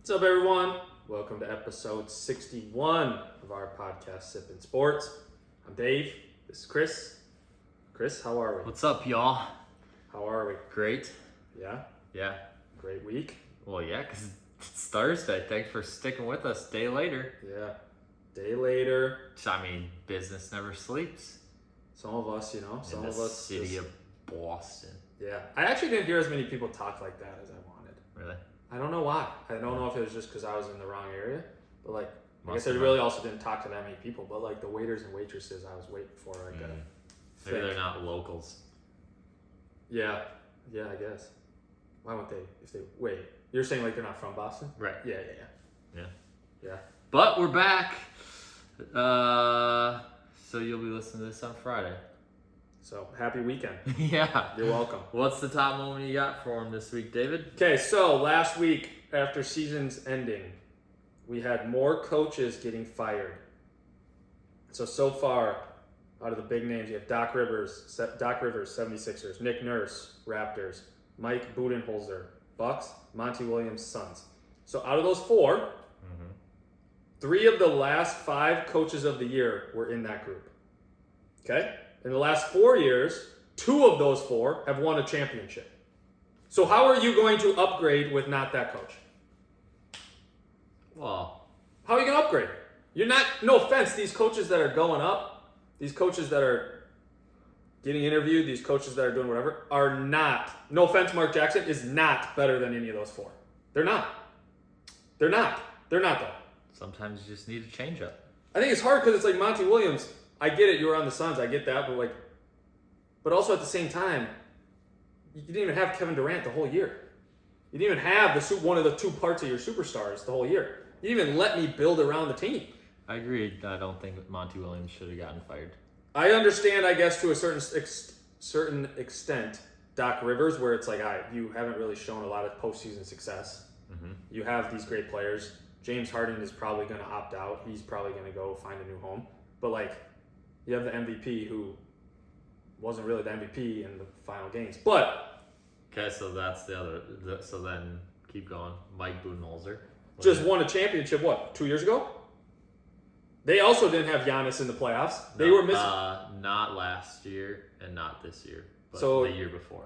What's up, everyone? Welcome to episode 61 of our podcast, Sippin' Sports. I'm Dave. This is Chris. Chris, how are we? What's up, y'all? How are we? Great. Yeah? Yeah. Great week? Well, yeah, because it's Thursday. Thanks for sticking with us. Day later. Yeah. Day later. I mean, business never sleeps. Some of us, some in of the us. city of Boston. Yeah. I actually didn't hear as many people talk like that as I wanted. Really? I don't know why. I don't know if it was just because I was in the wrong area, but I guess I have really also didn't talk to that many people, but the waiters and waitresses I was waiting for, Maybe they're not locals. Yeah, I guess. Why won't they? Wait, you're saying they're not from Boston? Right. Yeah. But we're back. So you'll be listening to this on Friday. So happy weekend. Yeah. You're welcome. What's the top moment you got for him this week, David? Okay, so last week after season's ending, we had more coaches getting fired. So far, out of the big names, you have Doc Rivers, 76ers, Nick Nurse, Raptors, Mike Budenholzer, Bucks, Monty Williams, Suns. So out of those four, 3 of the last 5 coaches of the year were in that group. Okay? In the last 4 years, 2 of those 4 have won a championship. So how are you going to upgrade with not that coach? Well, how are you going to upgrade? You're not, no offense, these coaches that are going up, these coaches that are getting interviewed, these coaches that are doing whatever, are not, no offense, Mark Jackson is not better than any of those 4. They're not. They're not though. sometimes you just need a change up. I think it's hard because it's like Monty Williams. I get it, you were on the Suns, I get that, but also at the same time, you didn't even have Kevin Durant the whole year. You didn't even have one of the 2 parts of your superstars the whole year. You didn't even let me build around the team. I agree. I don't think Monty Williams should have gotten fired. I understand, I guess, to a certain extent, Doc Rivers, where it's you haven't really shown a lot of postseason success. Mm-hmm. You have these great players. James Harden is probably going to opt out. He's probably going to go find a new home. But you have the MVP who wasn't really the MVP in the final games. But okay, so that's the other. So then keep going. Mike Budenholzer just won a championship. 2 years ago? They also didn't have Giannis in the playoffs. They were missing. Not last year and not this year, but so, the year before.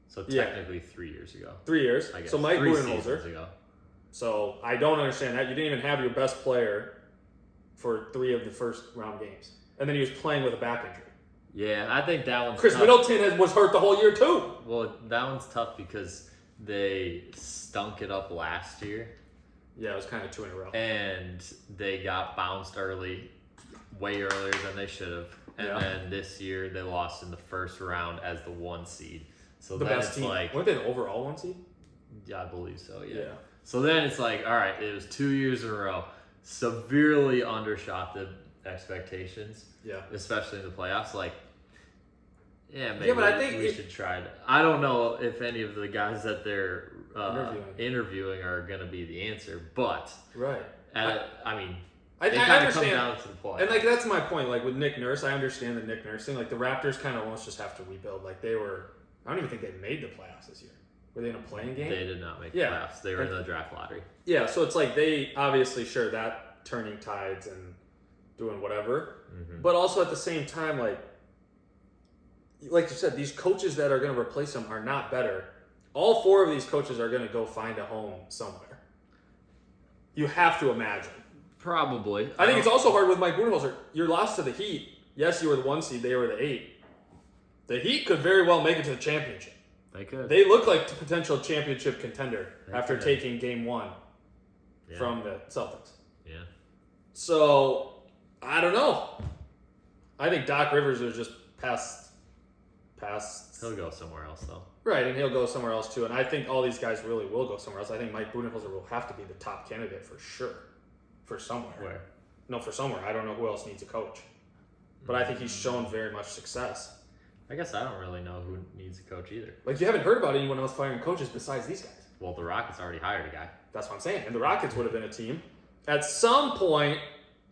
So technically 3 years ago. 3 years. I guess. So Mike 3 Budenholzer. seasons ago. So I don't understand that. You didn't even have your best player for 3 of the first round games. And then he was playing with a back injury. Yeah, I think that one's Chris tough. Middleton was hurt the whole year too. Well, that one's tough because they stunk it up last year. Yeah, it was kind of 2 in a row. And they got bounced way earlier than they should have. And then this year they lost in the first round as the 1 seed. So the then best it's team. Weren't they the overall 1 seed? Yeah, I believe so, yeah. Yeah. So then it's all right, it was 2 years in a row. Severely undershot the expectations. Yeah. Especially in the playoffs. Maybe yeah, but I think we should try it. I don't know if any of the guys that they're interviewing are going to be the answer, but right. I mean, I it kind of understand. comes down to the point. And that's my point. With Nick Nurse, I understand the Nick Nurse thing. The Raptors kind of almost just have to rebuild. I don't even think they made the playoffs this year. Were they in a playing game? They did not make the playoffs. They were in the draft lottery. Yeah, so it's they obviously that turning tides and doing whatever. Mm-hmm. But also at the same time, like you said, these coaches that are going to replace them are not better. All 4 of these coaches are going to go find a home somewhere. You have to imagine. Probably. I think it's also hard with Mike Budenholzer. Your loss to the Heat. Yes, you were the 1 seed. They were the 8. The Heat could very well make it to the championship. They could. They look like a potential championship contender after taking Game 1 from the Celtics. Yeah. So, I don't know. I think Doc Rivers is just past. He'll go somewhere else, though. Right, and he'll go somewhere else, too. And I think all these guys really will go somewhere else. I think Mike Budenholzer will have to be the top candidate for sure. For somewhere. Where? No, for somewhere. I don't know who else needs a coach. But I think he's shown very much success. I guess I don't really know who needs a coach either. You haven't heard about anyone else firing coaches besides these guys. Well, the Rockets already hired a guy. That's what I'm saying. And the Rockets would have been a team. At some point,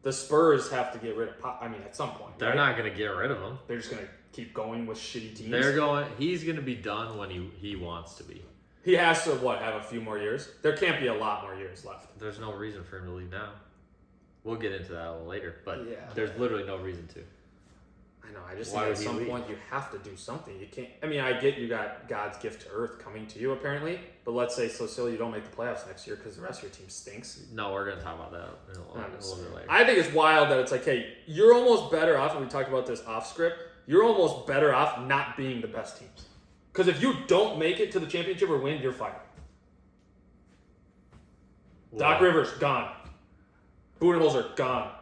the Spurs have to get rid of at some point. They're not going to get rid of him. They're just going to keep going with shitty teams. He's going to be done when he wants to be. He has to, have a few more years? There can't be a lot more years left. There's no reason for him to leave now. We'll get into that a little later, but Yeah. there's literally no reason to. I know. I just Why think at would he some leave? point you have to do something. You can't. I mean, I get you got God's gift to earth coming to you apparently, but let's say still you don't make the playoffs next year because the rest of your team stinks. No, we're gonna talk about that in a little bit later. I think it's wild that it's like, hey, you're almost better off. And we talked about this off script. You're almost better off not being the best teams because if you don't make it to the championship or win, you're fired. Doc Rivers gone. Budenholzer gone.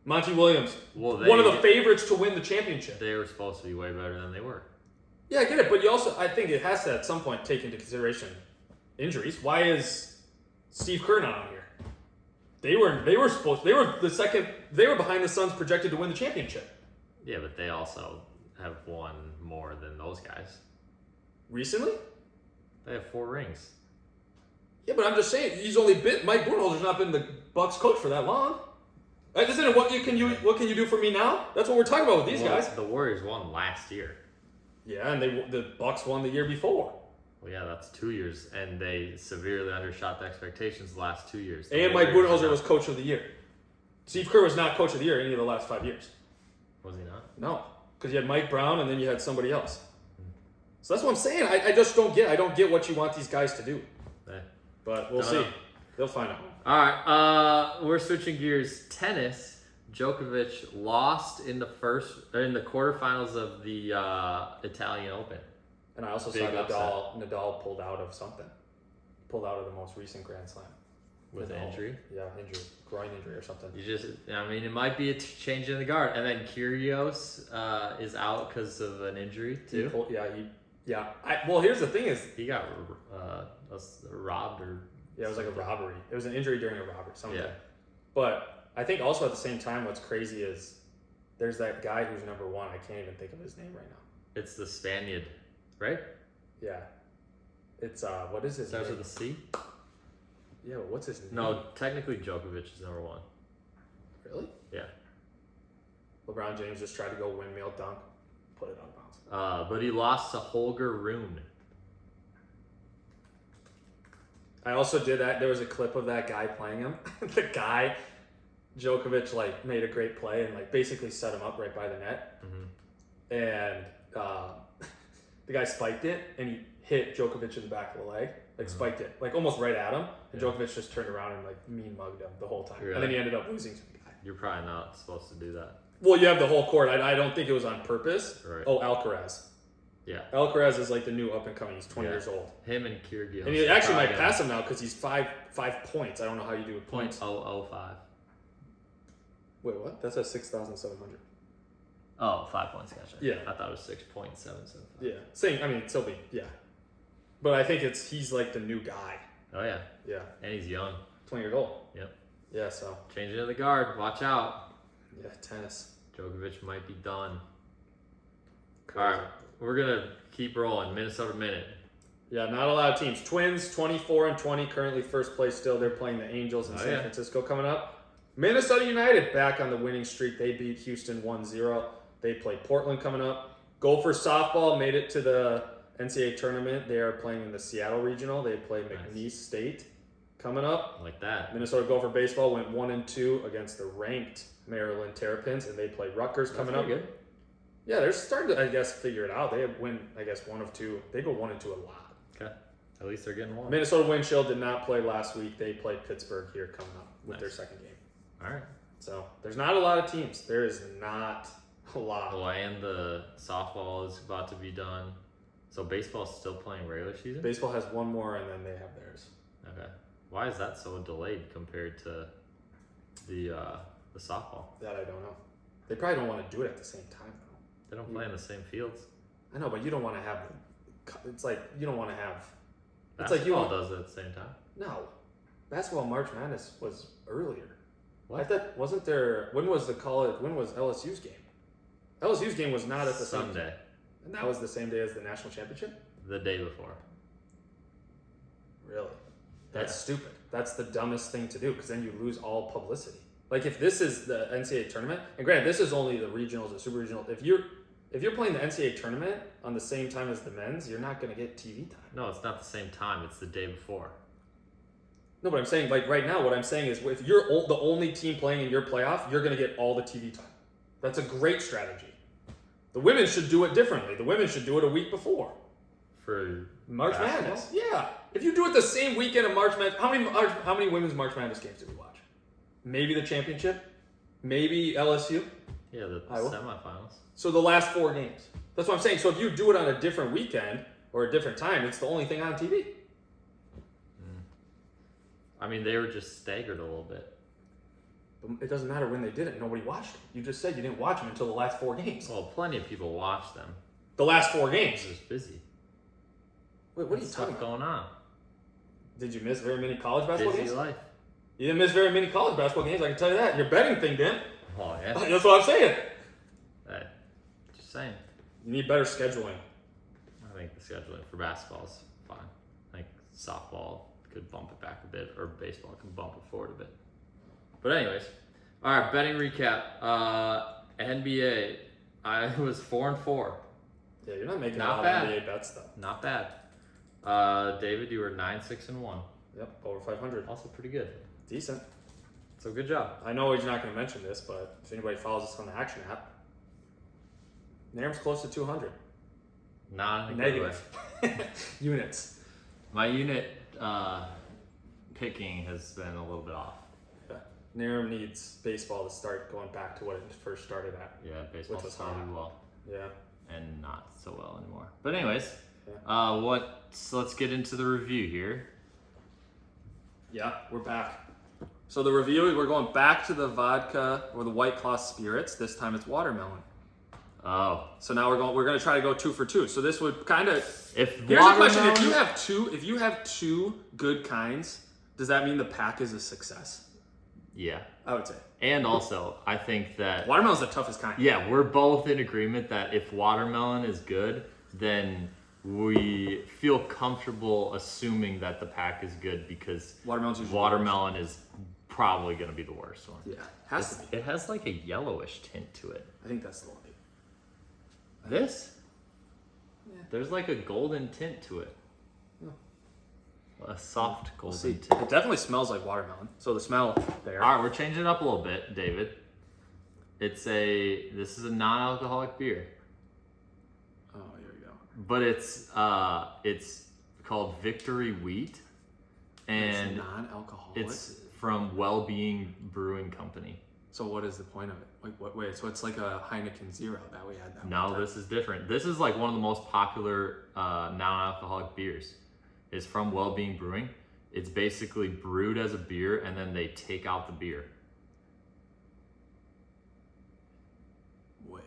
Monty Williams, one of the favorites to win the championship. They were supposed to be way better than they were. Yeah, I get it, but you also, I think it has to at some point take into consideration injuries. Why is Steve Kerr not on here? They were behind the Suns projected to win the championship. Yeah, but they also have won more than those guys. Recently? They have 4 rings. Yeah, but I'm just saying Mike Budenholzer's not been the Bucks coach for that long. Isn't it what can you do for me now? That's what we're talking about with these guys. The Warriors won last year. Yeah, and the Bucks won the year before. Well, yeah, that's 2 years, and they severely undershot the expectations the last 2 years. And Mike Budenholzer was coach of the year. Steve Kerr was not coach of the year any of the last 5 years. Was he not? No, because you had Mike Brown and then you had somebody else. So that's what I'm saying. I just don't get. I don't get what you want these guys to do. Hey. But we'll see. They'll find out. All right, we're switching gears. Tennis. Djokovic lost in the quarterfinals of the Italian Open. And I also Big saw Nadal pulled out of something. Pulled out of the most recent Grand Slam. With an injury? Yeah, injury. Groin injury or something. It might be a change in the guard. And then Kyrgios is out because of an injury, too. Well, here's the thing is... He got robbed or... Yeah, it was like a robbery. It was an injury during a robbery. Something. Yeah. But I think also at the same time, what's crazy is there's that guy who's number 1. I can't even think of his name right now. It's the Spaniard, right? Yeah. It's, what is his Starts name? with a C? Yeah, but what's his name? No, technically Djokovic is number 1. Really? Yeah. LeBron James just tried to go windmill dunk, put it out of bounds. But he lost to Holger Rune. I also did that. There was a clip of that guy playing him. The guy, Djokovic, made a great play and basically set him up right by the net. Mm-hmm. And the guy spiked it and he hit Djokovic in the back of the leg. Spiked it, almost right at him. And Djokovic just turned around and mean mugged him the whole time. Really? And then he ended up losing to the guy. You're probably not supposed to do that. Well, you have the whole court. I don't think it was on purpose. Right. Oh, Alcaraz. Yeah. Alcaraz is the new up and coming. He's 20 years old. Him and Kyrgios. And he actually might pass him now because he's 5 points. I don't know how you do with points. 0.005. Wait, what? That's at 6,700. Oh, 5 points, gotcha. Yeah. I thought it was 6.775. Yeah. Same, still be, yeah. But I think he's the new guy. Oh, yeah. Yeah. And he's young. 20 years old. Yep. Yeah, so. Changing of the guard. Watch out. Yeah, tennis. Djokovic might be done. Crazy. All right. We're going to keep rolling. Minnesota Minute. Yeah, not a lot of teams. Twins, 24-20, currently first place still. They're playing the Angels in San Francisco coming up. Minnesota United back on the winning streak. They beat Houston 1-0. They play Portland coming up. Gophers softball made it to the NCAA tournament. They are playing in the Seattle Regional. They play McNeese State coming up. Like that. Minnesota Gopher baseball went 1-2 against the ranked Maryland Terrapins, and they play Rutgers coming up. Good. Yeah, they're starting to, figure it out. They win, 1 of 2. They go 1-2 a lot. Okay. At least they're getting one. Minnesota Wind Chill did not play last week. They played Pittsburgh here coming up with their second game. All right. So there's not a lot of teams. There is not a lot. Oh, and the softball is about to be done. So baseball's still playing regular season? Baseball has one more, and then they have theirs. Okay. Why is that so delayed compared to the softball? That I don't know. They probably don't want to do it at the same time, though. They don't play in the same fields. I know, but you don't want to have. It's you don't want to have. Basketball does it at the same time. No, basketball March Madness was earlier. What? I thought wasn't there? When was When was LSU's game? LSU's game was not at the same Sunday. And that was the same day as the national championship? The day before. Really? That's stupid. That's the dumbest thing to do because then you lose all publicity. If this is the NCAA tournament, and granted, this is only the regionals and super regional. If If you're playing the NCAA tournament on the same time as the men's, you're not going to get TV time. No, it's not the same time. It's the day before. No, but I'm saying, like, right now, what I'm saying is if you're the only team playing in your playoff, you're going to get all the TV time. That's a great strategy. The women should do it differently. The women should do it a week before. For March basketball? Madness. Yeah. If you do it the same weekend of March Madness, how many women's March Madness games did we watch? Maybe the championship? Maybe LSU? Yeah, the Iowa? semifinals. So the last 4 games. That's what I'm saying. So if you do it on a different weekend or a different time, it's the only thing on TV. I mean, they were just staggered a little bit. But it doesn't matter when they did it. Nobody watched them. You just said you didn't watch them until the last 4 games. Well, plenty of people watched them. The last 4 games. It was busy. Wait, what are you What's talking about? going on? Did you miss very many college basketball Busy games? life. You didn't miss very many college basketball games, I can tell you that. Your betting thing didn't. Oh, yeah. That's what I'm saying. Hey, just saying. You need better scheduling. I think the scheduling for basketball is fine. I think softball could bump it back a bit, or baseball can bump it forward a bit. But anyways, all right, betting recap. NBA, I was 4-4. Yeah, you're not making Not a lot bad. of NBA bets, though. Not bad. David, you were 9-6-1. Yep, over 500. Also pretty good. Decent. So good job. I know he's not going to mention this, but if anybody follows us on the Action app, Nairm's close to 200. Not in a good way. Negative. Units. My unit picking has been a little bit off. Yeah. Nairm needs baseball to start going back to what it first started at. Yeah, baseball Which was started hot. well Yeah. and not so well anymore. But anyways, Yeah. so let's get into the review here. Yeah, we're back. So the review is we're going back to the vodka or the White Claw spirits. This time it's watermelon. Oh, So now we're going to try to go 2 for 2. So this would kind of if Here's a question: watermelon- if you have two good kinds, does that mean the pack is a success? Yeah, I would say and also I think that watermelon's the toughest kind. yeah, we're both in agreement that if watermelon is good, then we feel comfortable assuming that the pack is good because Watermelon's usually watermelon is probably going to be the worst one. Yeah, has to be. It has like a yellowish tint to it. I think that's the one. This? Yeah. There's like a golden tint to it. A soft golden See, tint. it definitely smells like watermelon. So the smell there. All right, we're changing it up a little bit, David. This is a non-alcoholic beer, Oh, here we go. but it's called Victory Wheat, and It's non-alcoholic. it's from Wellbeing Brewing Company. So what is the point of it? Like what? Wait, so it's like a Heineken Zero that we had. That No, one time. this is different. This is like one of the most popular non-alcoholic beers. It's from Wellbeing Brewing. It's basically brewed as a beer, and then they take out the beer. Wait.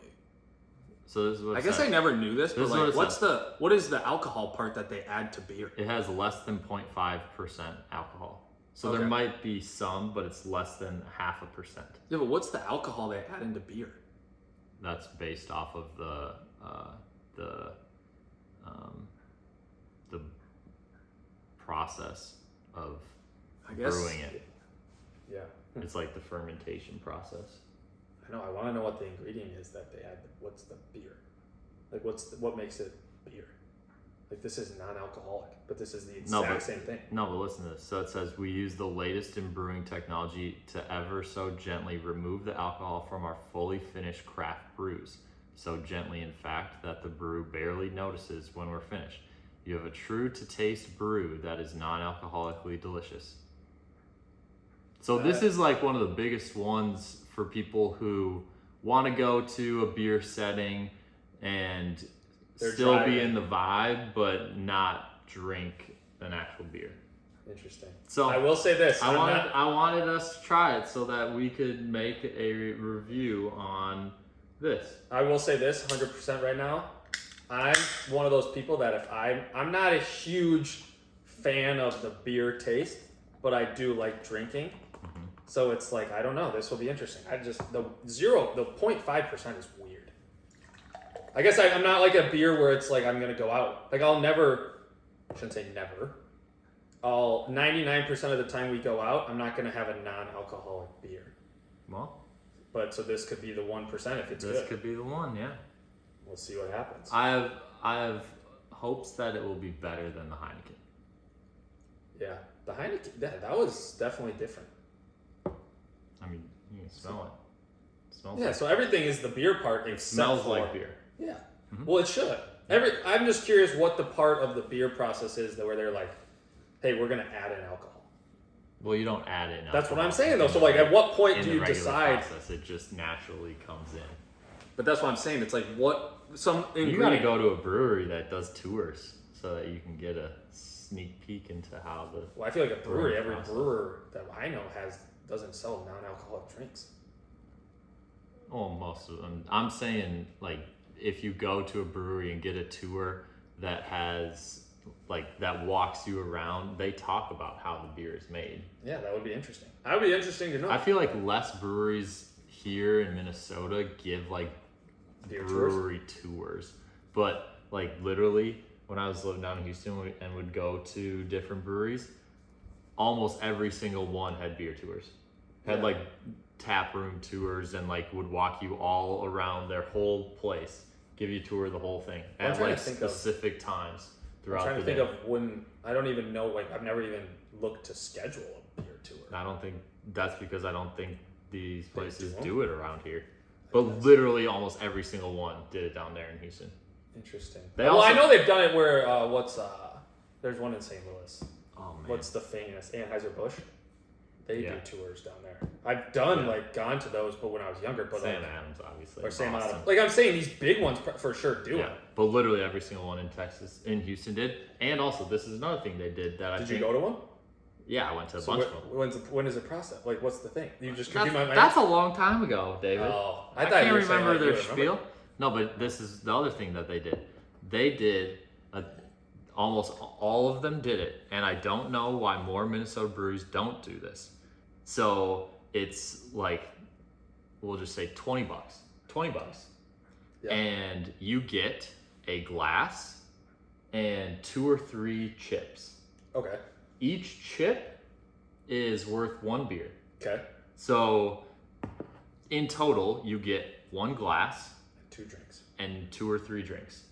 So this is what I it guess says. I never knew this, but This is what like, it what is the alcohol part that they add to beer? It has less than 0.5% alcohol. So Okay. there might be some, but it's less than 0.5%. Yeah, but what's the alcohol they add into beer? That's based off of the process of I guess. brewing it. Yeah. It's like the fermentation process. I know. I want to know what the ingredient is that they add. What's the beer? Like, what makes it beer? Like, this is non-alcoholic, but this is the exact same thing. No, but listen to this. So it says, we use the latest in brewing technology to ever so gently remove the alcohol from our fully finished craft brews. So gently, in fact, that the brew barely notices when we're finished. You have a true to taste brew that is non-alcoholically delicious. So this is like one of the biggest ones for people who want to go to a beer setting and They're still be driving. in the vibe, but not drink an actual beer. Interesting. So I will say this. I wanted us to try it so that we could make a review on this. I will say this 100% right now. I'm one of those people that if I'm not a huge fan of the beer taste, but I do like drinking. Mm-hmm. So it's like, I don't know, this will be interesting. The 0.5% is weird. I guess I'm not like a beer where it's like I'm going to go out. Like I shouldn't say never. 99% of the time we go out, I'm not going to have a non-alcoholic beer. Well, But so this could be the 1% if it's this good. could be the one, yeah. We'll see what happens. I have hopes that it will be better than the Heineken. Yeah, the Heineken, that was definitely different. I mean, you can smell it. It smells Yeah, like, so everything is the beer part. it smells like beer. Yeah. Mhm. Well, it should. I'm just curious what the part of the beer process is that where they're like, hey, we're going to add in alcohol. Well, you don't add it. That's what I'm saying, though. So, like, at what point do you decide? Process, it just naturally comes in. But that's what I'm saying. It's like, some ingredient. You got to go to a brewery that does tours so that you can get a sneak peek into how the. Well, I feel like a brewery, every process. brewer that I know doesn't sell non-alcoholic drinks. Well, most of them. I'm saying, like, if you go to a brewery and get a tour that has, like, that walks you around, they talk about how the beer is made. Yeah, that would be interesting. That would be interesting to know. I feel like less breweries here in Minnesota give, like, Beer brewery tours. But, like, literally, when I was living down in Houston and would go to different breweries, almost every single one had beer tours. Had, like, tap room tours and, like, would walk you all around their whole place, give you a tour of the whole thing at, like, specific times throughout the day. I'm trying to think of when, I don't even know, like, I've never even looked to schedule a beer tour. I don't think, that's because I don't think these places do it around here. But literally almost every single one did it down there in Houston. Interesting. Well, I know they've done it where, there's one in St. Louis. Oh, man. What's the famous Anheuser-Busch? They Yeah. do tours down there. I've done, like, gone to those, but when I was younger. But Sam like, Adams, obviously. Or Sam Boston. Adams. Like, I'm saying these big ones for sure do it. But literally every single one in Texas, in Houston did. And also, this is another thing they did that I think. Did you go to one? Yeah, I went to a bunch of them. When is it processed? Like, what's the thing? You just That's a long time ago, David. Oh, I can't remember their spiel. No, but this is the other thing that they did. They did, almost all of them did it. And I don't know why more Minnesota breweries don't do this. So it's like, we'll just say $20. $20. Yeah. And you get a glass and 2 or 3 chips. Okay. Each chip is worth 1 beer. Okay. So in total, you get 1 glass, 2 drinks, and 2 or 3 drinks.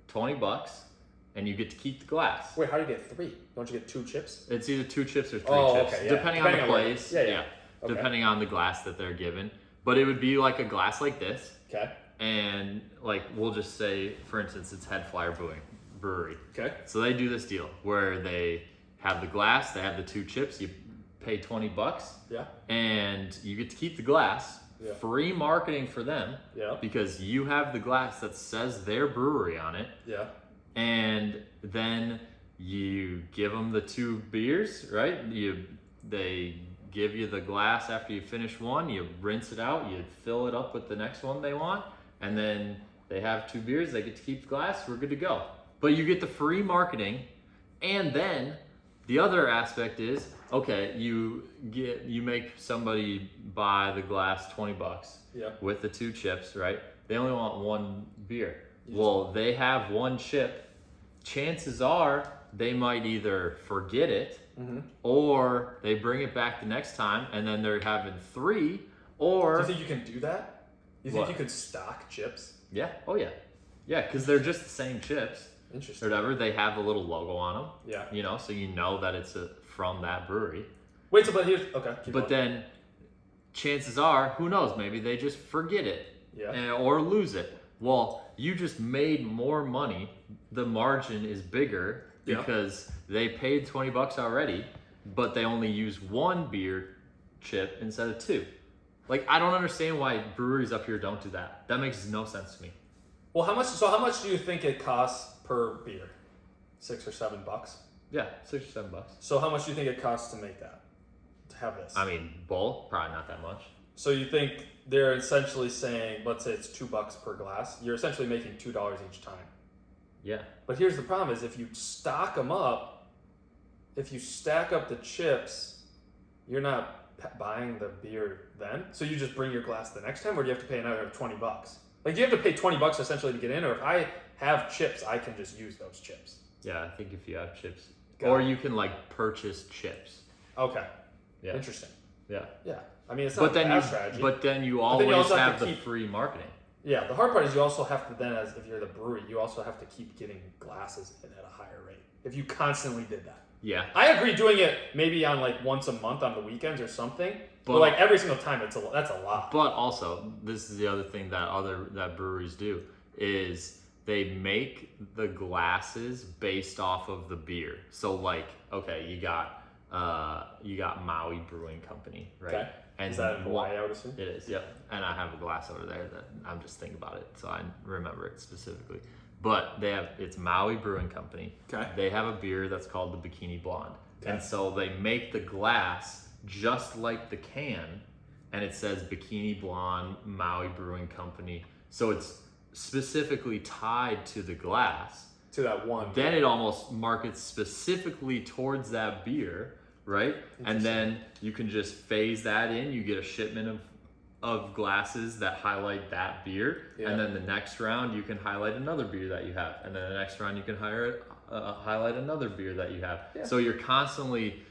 $20, and you get to keep the glass. Wait, how do you get 3? Don't you get 2 chips? It's either 2 chips or 3 chips, okay, yeah. depending on the place. Yeah. Okay. Depending on the glass that they're given. But it would be like a glass like this. Okay. And like we'll just say, for instance, it's Head Flyer Brewery. Okay. So they do this deal where they have the glass, they have the 2 chips, you pay $20. Yeah. And you get to keep the glass. Yeah. Free marketing for them. Yeah. Because you have the glass that says their brewery on it. Yeah. And then you give them the 2 beers, right? They give you the glass after you finish one, you rinse it out, you fill it up with the next one they want, and then they have 2 beers, they get to keep the glass, we're good to go. But you get the free marketing, and then the other aspect is, okay, you make somebody buy the glass $20 with the 2 chips, right? They only want 1 beer. Well, they have 1 chip. Chances are they might either forget it or they bring it back the next time and then they're having 3 or... Do you think you can do that? You think you could stock chips? Yeah. Oh, yeah. Yeah, because they're just the same chips. Interesting. Or whatever. They have the little logo on them. Yeah. You know, so you know that it's from that brewery. Wait, so but here's... Okay. But then chances are, who knows, maybe they just forget it. Yeah. Or lose it. Well, you just made more money. The margin is bigger because they paid $20 already, but they only use 1 beer chip instead of 2. Like, I don't understand why breweries up here don't do that. That makes no sense to me. Well, how much do you think it costs per beer? $6 or $7? Yeah, $6 or $7. So how much do you think it costs to make that? To have this? I mean, bulk, probably not that much. So you think they're essentially saying, let's say it's $2 per glass, you're essentially making $2 each time. Yeah. But here's the problem is if you stock them up, if you stack up the chips, you're not buying the beer then? So you just bring your glass the next time, or do you have to pay another $20? Like, do you have to pay $20 essentially to get in, or if I have chips, I can just use those chips? Yeah, I think if you have chips. Or you can, like, purchase chips. Okay. Yeah. Interesting. Yeah. Yeah. I mean, it's not a bad strategy. But then you always have the free marketing. Yeah, the hard part is you also have to then, as if you're the brewery, you also have to keep getting glasses in at a higher rate. If you constantly did that. Yeah. I agree doing it maybe on like once a month on the weekends or something. But like every single time, that's a lot. But also, this is the other thing that breweries do is they make the glasses based off of the beer. So like, okay, you got Maui Brewing Company, right? Okay. And is that in Hawaii, I would assume? It is, yep. And I have a glass over there that I'm just thinking about it, so I remember it specifically. But it's Maui Brewing Company. Okay. They have a beer that's called the Bikini Blonde. Okay. And so they make the glass just like the can, and it says Bikini Blonde Maui Brewing Company. So it's specifically tied to the glass. To that one. Then it almost markets specifically towards that beer, right? And then you can just phase that in. You get a shipment of glasses that highlight that beer, and then the next round you can highlight another beer that you have, and then the next round you can highlight another beer that you have. So you're constantly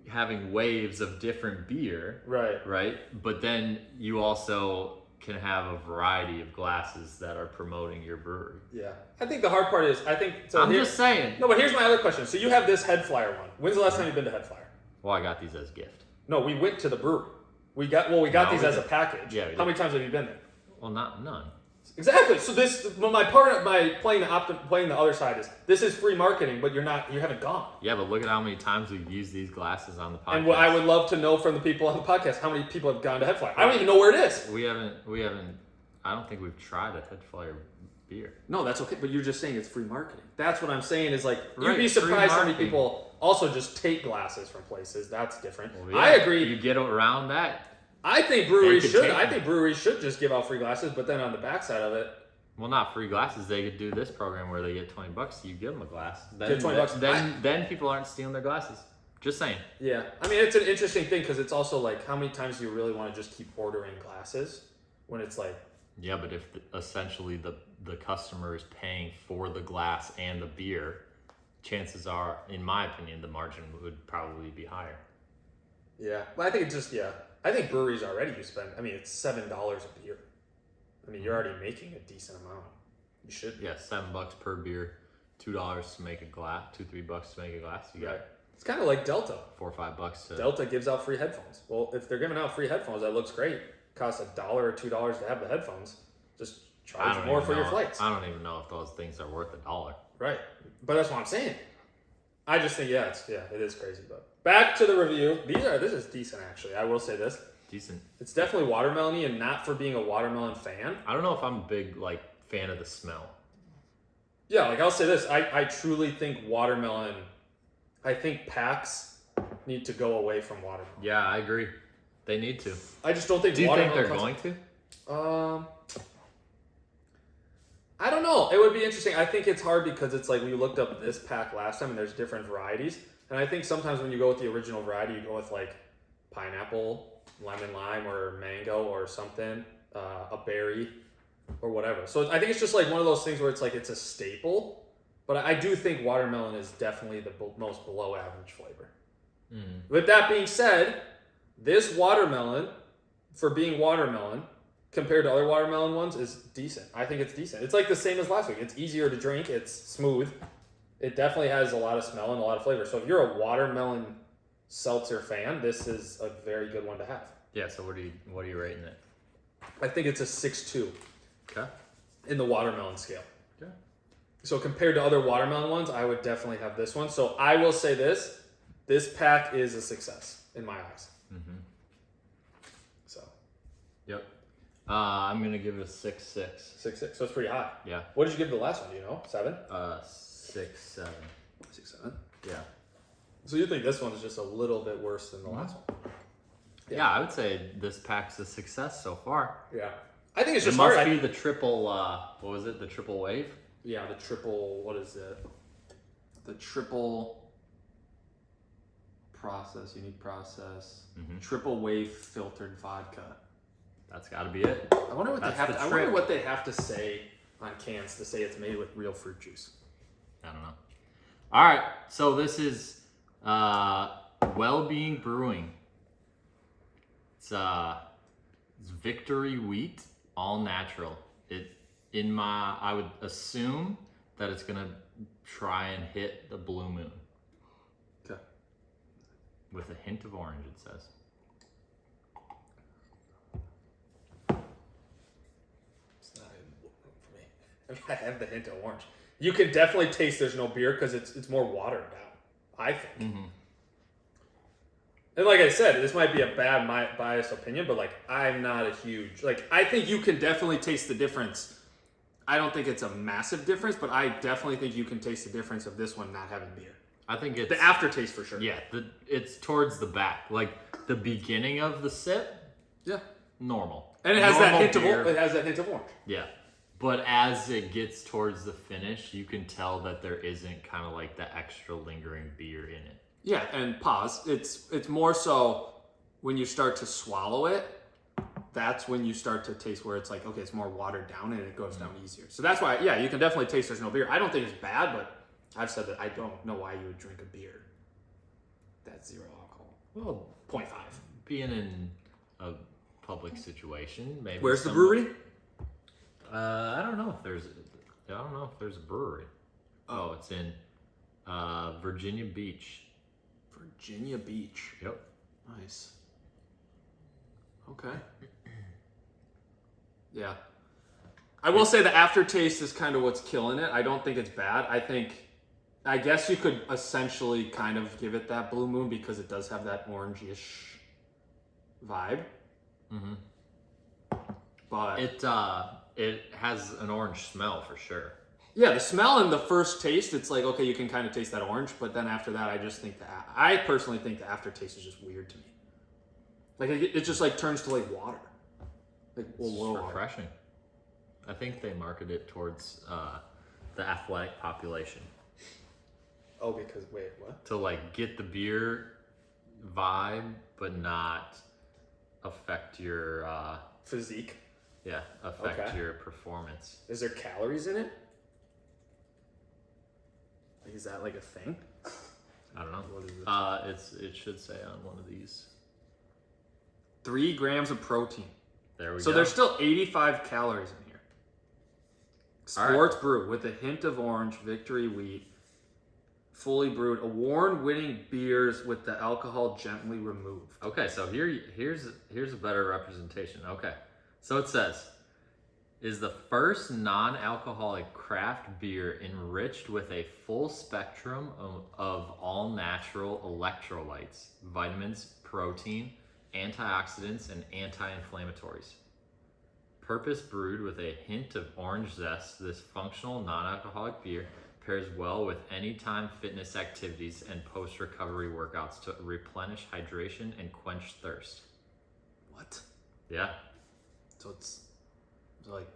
having waves of different beer, right? But then you also can have a variety of glasses that are promoting your brewery. Yeah, I think the hard part is I'm just saying. No, but here's my other question. So you have this Head Flyer one. When's the last time you've been to Head Flyer? Well, I got these as a gift. No, we went to the brewery. We got these as a package. Yeah. How many times have you been there? Well, none. Exactly. So my playing the other side is this is free marketing, but you haven't gone. Yeah, but look at how many times we've used these glasses on the podcast. And what I would love to know from the people on the podcast, how many people have gone to Head Flyer? I don't even know where it is. We haven't. I don't think we've tried a Head Flyer beer. No, that's okay. But you're just saying it's free marketing. That's what I'm saying is like Right, you'd be surprised how many marketing. people also just take glasses from places. That's different. Well, yeah, I agree. You get around that. I think breweries They could should. take I them. think breweries should just give out free glasses, but then on the backside of it, Well, not free glasses. They could do this program where they get $20. You give them a glass. Then, Get $20. Then people aren't stealing their glasses. Just saying. yeah. I mean, it's an interesting thing because it's also like, how many times do you really want to just keep ordering glasses when it's like, Yeah, but if essentially the customer is paying for the glass and the beer, chances are, in my opinion, the margin would probably be higher. yeah. But I think it's just I think breweries already it's $7 a beer. I mean, you're already making a decent amount. You should. Yeah, $7 per beer, $2 to make a glass, $2-3 to make a glass. You got Right. It's kind of like Delta. $4 or $5 to. Delta gives out free headphones. Well, if they're giving out free headphones, that looks great. Costs $1 or $2 to have the headphones. Just I charge don't more even for your know- flights. I don't even know if those things are worth $1. Right. But that's what I'm saying. I just think it is crazy. But back to the review. This is decent actually. I will say this. Decent. It's definitely watermelony, and not for being a watermelon fan. I don't know if I'm a big fan of the smell. Yeah, I'll say this. I truly think watermelon. I think packs need to go away from watermelon. Yeah, I agree. They need to. I just don't think. Do you think watermelon they're comes- going to? I don't know. It would be interesting. I think it's hard because it's like we looked up this pack last time and there's different varieties. And I think sometimes when you go with the original variety, you go with like pineapple, lemon lime, or mango or something, a berry or whatever. So I think it's just like one of those things where it's like it's a staple. But I do think watermelon is definitely the most below average flavor. Mm. With that being said, this watermelon, for being watermelon, compared to other watermelon ones, is decent. I think it's decent. It's like the same as last week. It's easier to drink. It's smooth. It definitely has a lot of smell and a lot of flavor. So if you're a watermelon seltzer fan, this is a very good one to have. Yeah. So what are you rating it? I think it's a 6.2 Okay. in the watermelon scale. Okay. So compared to other watermelon ones, I would definitely have this one. So I will say this pack is a success in my eyes. Mm-hmm. So Yep. I'm gonna give it a 6.6. 6.6. So it's pretty high. Yeah. What did you give the last one? Do you know? 7? 6.7. 6.7. Yeah. So you think this one's just a little bit worse than the last one? Yeah, I would say this pack's a success so far. Yeah. I think it's It just must hard. be the triple. What was it? The triple wave. Yeah, the triple. What is it? The triple process, unique process, triple wave filtered vodka. That's got to be it. I wonder what That's they have. the To, I wonder trick. what they have to say on cans to say it's made with real fruit juice. I don't know. All right, so this is Wellbeing Brewing. It's Victory wheat, all natural. I would assume that it's gonna try and hit the blue moon. Okay. With a hint of orange, it says. It's not a blue moon for me. I mean, I have the hint of orange. You can definitely taste there's no beer because it's more watered down, I think. Mm-hmm. And like I said, this might be a bad biased opinion, but like I'm not a huge I think you can definitely taste the difference. I don't think it's a massive difference, but I definitely think you can taste the difference of this one not having beer. I think it's the aftertaste for sure. Yeah, it's towards the back, like the beginning of the sip. Yeah, normal, and it has normal that hint beer. of it has that hint of orange. Yeah, but as it gets towards the finish, you can tell that there isn't kind of like the extra lingering beer in it. Yeah, and pause. It's more so when you start to swallow it, that's when you start to taste where it's like, okay, it's more watered down and it goes down easier. So that's why, yeah, you can definitely taste there's no beer. I don't think it's bad, but I've said that I don't know why you would drink a beer that's 0 alcohol. Well, 0.5. being in a public situation, maybe. Where's the brewery? I don't know if there's a brewery. Oh, it's in Virginia Beach. Virginia Beach. Yep. Nice. Okay. Yeah. I will say the aftertaste is kind of what's killing it. I don't think it's bad. I guess you could essentially kind of give it that blue moon because it does have that orange-ish vibe. Mm-hmm. But it has an orange smell for sure. Yeah, the smell and the first taste, it's like, okay, you can kind of taste that orange, but then after that, I personally think the aftertaste is just weird to me. Like, it just like turns to like water. Like, It's refreshing. I think they market it towards the athletic population. Oh, because, wait, what? To like get the beer vibe, but not affect your Physique. Yeah, affect your performance. Is there calories in it? Like, is that like a thing? I don't know. What is it? It should say on one of these. 3 grams of protein. There we go. So there's still 85 calories in here. Sports brew with a hint of orange, victory wheat, fully brewed, award-winning beers with the alcohol gently removed. Okay, so here's a better representation. Okay, so it says, is the first non-alcoholic craft beer enriched with a full spectrum of all natural electrolytes, vitamins, protein, antioxidants, and anti-inflammatories. Purpose brewed with a hint of orange zest, this functional non-alcoholic beer pairs well with anytime fitness activities and post-recovery workouts to replenish hydration and quench thirst. What? Yeah. So it's like,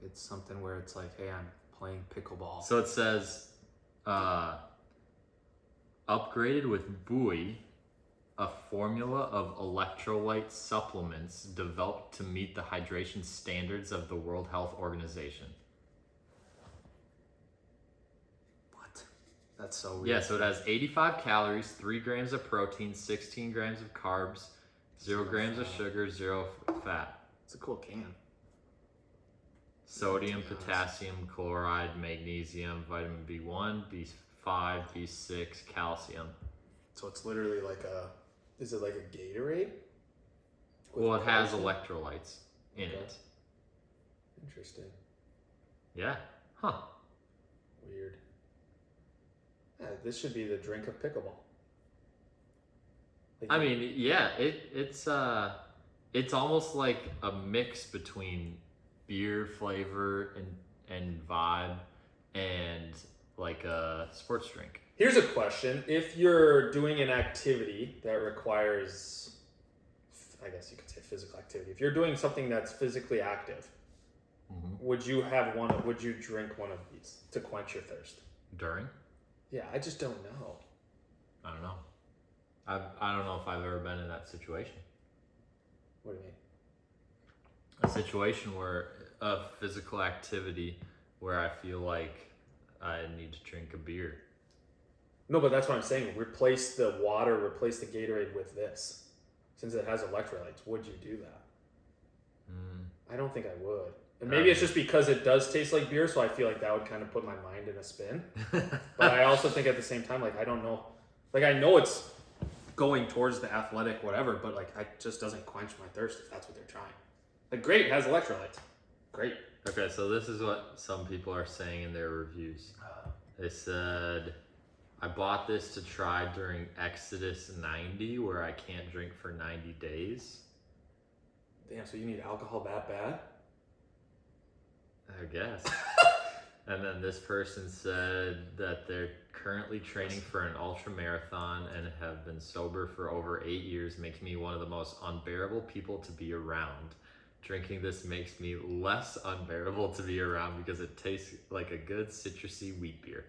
it's something where it's like, hey, I'm playing pickleball. So it says, upgraded with Buoy, a formula of electrolyte supplements developed to meet the hydration standards of the World Health Organization. What? That's so weird. Yeah, so it has 85 calories, 3 grams of protein, 16 grams of carbs, 0 grams of sugar, 0 fat. It's a cool can. Sodium, potassium, chloride, magnesium, vitamin B1, B5, B6, calcium. So it's literally like is it like a Gatorade? Well, it has electrolytes in it. Interesting. Yeah. Huh. Weird. Yeah, this should be the drink of pickleball. I mean, yeah, it's almost like a mix between beer flavor and vibe and like a sports drink. Here's a question. If you're doing an activity that requires, I guess you could say physical activity. If you're doing something that's physically active, would you drink one of these to quench your thirst? During? Yeah, I just don't know. I don't know. I don't know if I've ever been in that situation. What do you mean? A situation where a physical activity where I feel like I need to drink a beer. No, but that's what I'm saying. Replace the water, replace the Gatorade with this. Since it has electrolytes, would you do that? I don't think I would. And maybe it's just because it does taste like beer, so I feel like that would kind of put my mind in a spin. But I also think at the same time, like, I don't know. Like, I know it's going towards the athletic whatever, but, like, it just doesn't quench my thirst if that's what they're trying. Like, great, it has electrolytes. Great. Okay, so this is what some people are saying in their reviews. They said, I bought this to try during Exodus 90, where I can't drink for 90 days. Damn, so you need alcohol that bad? I guess. And then this person said that they're currently training for an ultra marathon and have been sober for over 8 years, making me one of the most unbearable people to be around. Drinking this makes me less unbearable to be around because it tastes like a good citrusy wheat beer.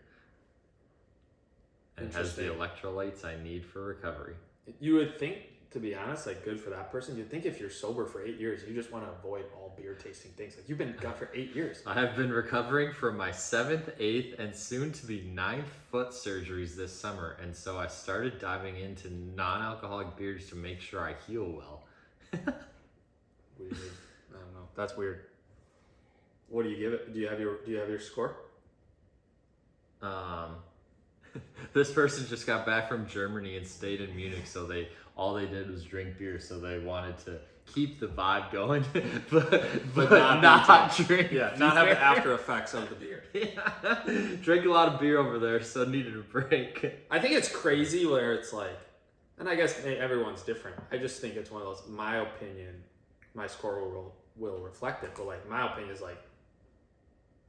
And has the electrolytes I need for recovery. You would think, to be honest, like, good for that person. You'd think if you're sober for 8 years, you just want to avoid all beer tasting things. Like, you've been gone for 8 years. I have been recovering from my 7th, 8th, and soon to be 9th foot surgeries this summer, and so I started diving into non-alcoholic beers to make sure I heal well. Weird. I don't know. That's weird. What do you give it? Do you have your score? This person just got back from Germany and stayed in Munich, so all they did was drink beer, so they wanted to keep the vibe going, but not drink. Yeah, not have the after effects of the beer. Yeah. Drank a lot of beer over there, so needed a break. I think it's crazy where it's like, and I guess everyone's different. I just think it's one of those, my opinion, my score will reflect it, but like my opinion is like,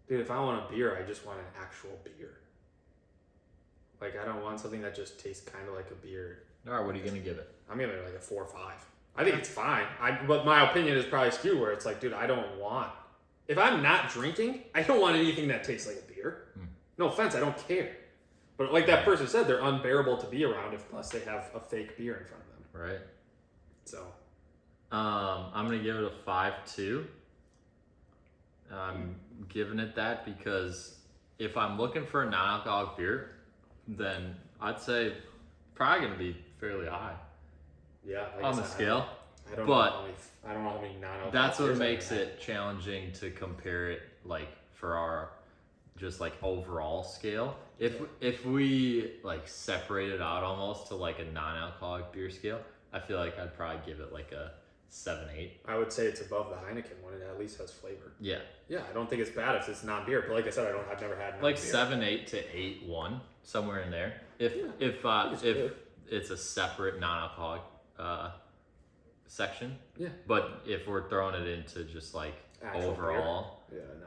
dude, if I want a beer, I just want an actual beer. Like, I don't want something that just tastes kind of like a beer. All right, what are you going to give it? I'm giving it like a 4 or 5. I think it's fine. But my opinion is probably skewed where it's like, dude, I don't want... If I'm not drinking, I don't want anything that tastes like a beer. No offense, I don't care. But like that person said, they're unbearable to be around unless they have a fake beer in front of them. Right. So... I'm going to give it a 5-2. I'm giving it that because if I'm looking for a non-alcoholic beer, then I'd say probably going to be fairly high. Yeah, on the scale. I don't know how many non-alcoholic. That's what makes it challenging to compare it, like, for our just like overall scale. If we like separate it out almost to like a non-alcoholic beer scale, I feel like I'd probably give it like a 7-8. I would say it's above the Heineken one. It at least has flavor. Yeah. Yeah, I don't think it's bad if it's non-beer. But like I said, I've never had non-beer. Like 7-8 to 8-1, somewhere in there. If it's a separate non-alcoholic section. Yeah. But if we're throwing it into just like Actual overall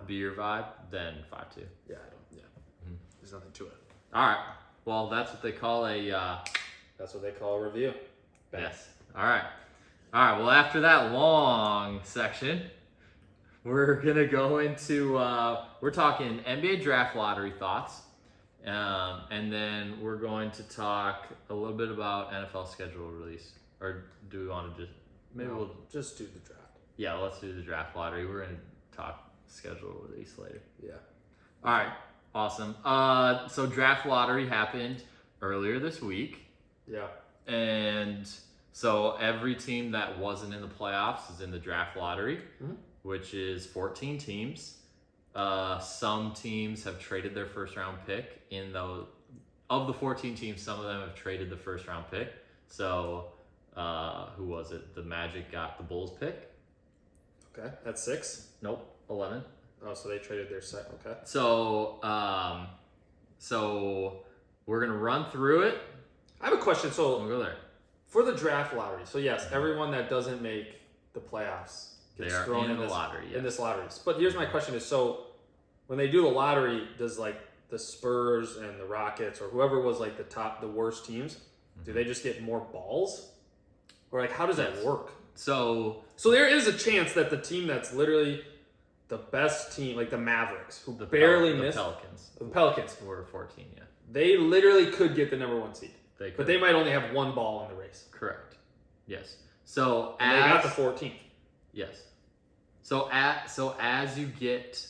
beer vibe, then 5-2. Yeah, there's nothing to it. All right. Well, that's what they call a. That's what they call a review. Yes. All right. Well, after that long section, we're gonna go into we're talking NBA draft lottery thoughts, and then we're going to talk a little bit about NFL schedule release. Or do we want to we'll just do the draft? Yeah, let's do the draft lottery. We're gonna talk schedule release later. Yeah. All right. Awesome. So draft lottery happened earlier this week. Yeah. And so every team that wasn't in the playoffs is in the draft lottery, which is 14 teams. Some teams have traded their first round pick. Of the 14 teams, some of them have traded the first round pick. So who was it? The Magic got the Bulls pick. Okay, that's 6. Nope, 11. Oh, so they traded their set. Okay. So we're gonna run through it. I have a question. So we'll go there. For the draft lottery, so yes, everyone that doesn't make the playoffs gets thrown in the lottery. Yes. In this lottery. But here's my question: is so when they do the lottery, does like the Spurs and the Rockets or whoever was like the worst teams, do they just get more balls, or like how does that work? So there is a chance that the team that's literally the best team, like the Mavericks, who barely missed, the Pelicans were 14. Yeah, they literally could get the number 1 seed. But they might only have 1 ball in the race. Correct. Yes. So and they got the 14th. Yes. So as you get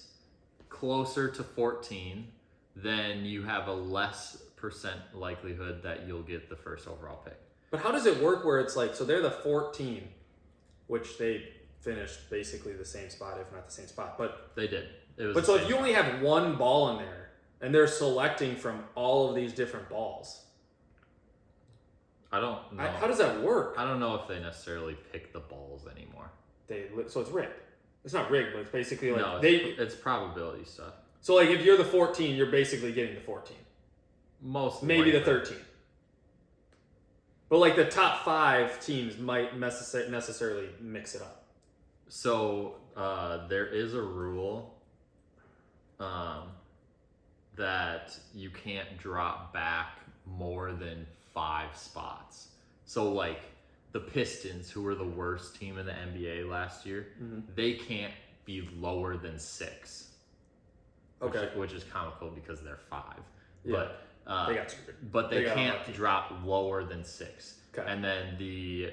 closer to 14, then you have a less percent likelihood that you'll get the first overall pick. But how does it work where it's like, so they're the 14, which they finished basically the same spot, if not the same spot. But They did. It was but so if you only have one ball in there and they're selecting from all of these different balls, I don't know. how does that work? I don't know if they necessarily pick the balls anymore. So it's rigged. It's not rigged, but it's basically like No, it's probability stuff. So like if you're the 14, you're basically getting the 14. Most Maybe likely. the 13. But like the top 5 teams might necessarily mix it up. So there is a rule that you can't drop back more than 5 spots. So like the Pistons, who were the worst team in the NBA last year, they can't be lower than 6. Okay. Which is comical because they're 5. Yeah. But They got screwed. but they got can't unlucky. drop lower than 6. Okay. And then the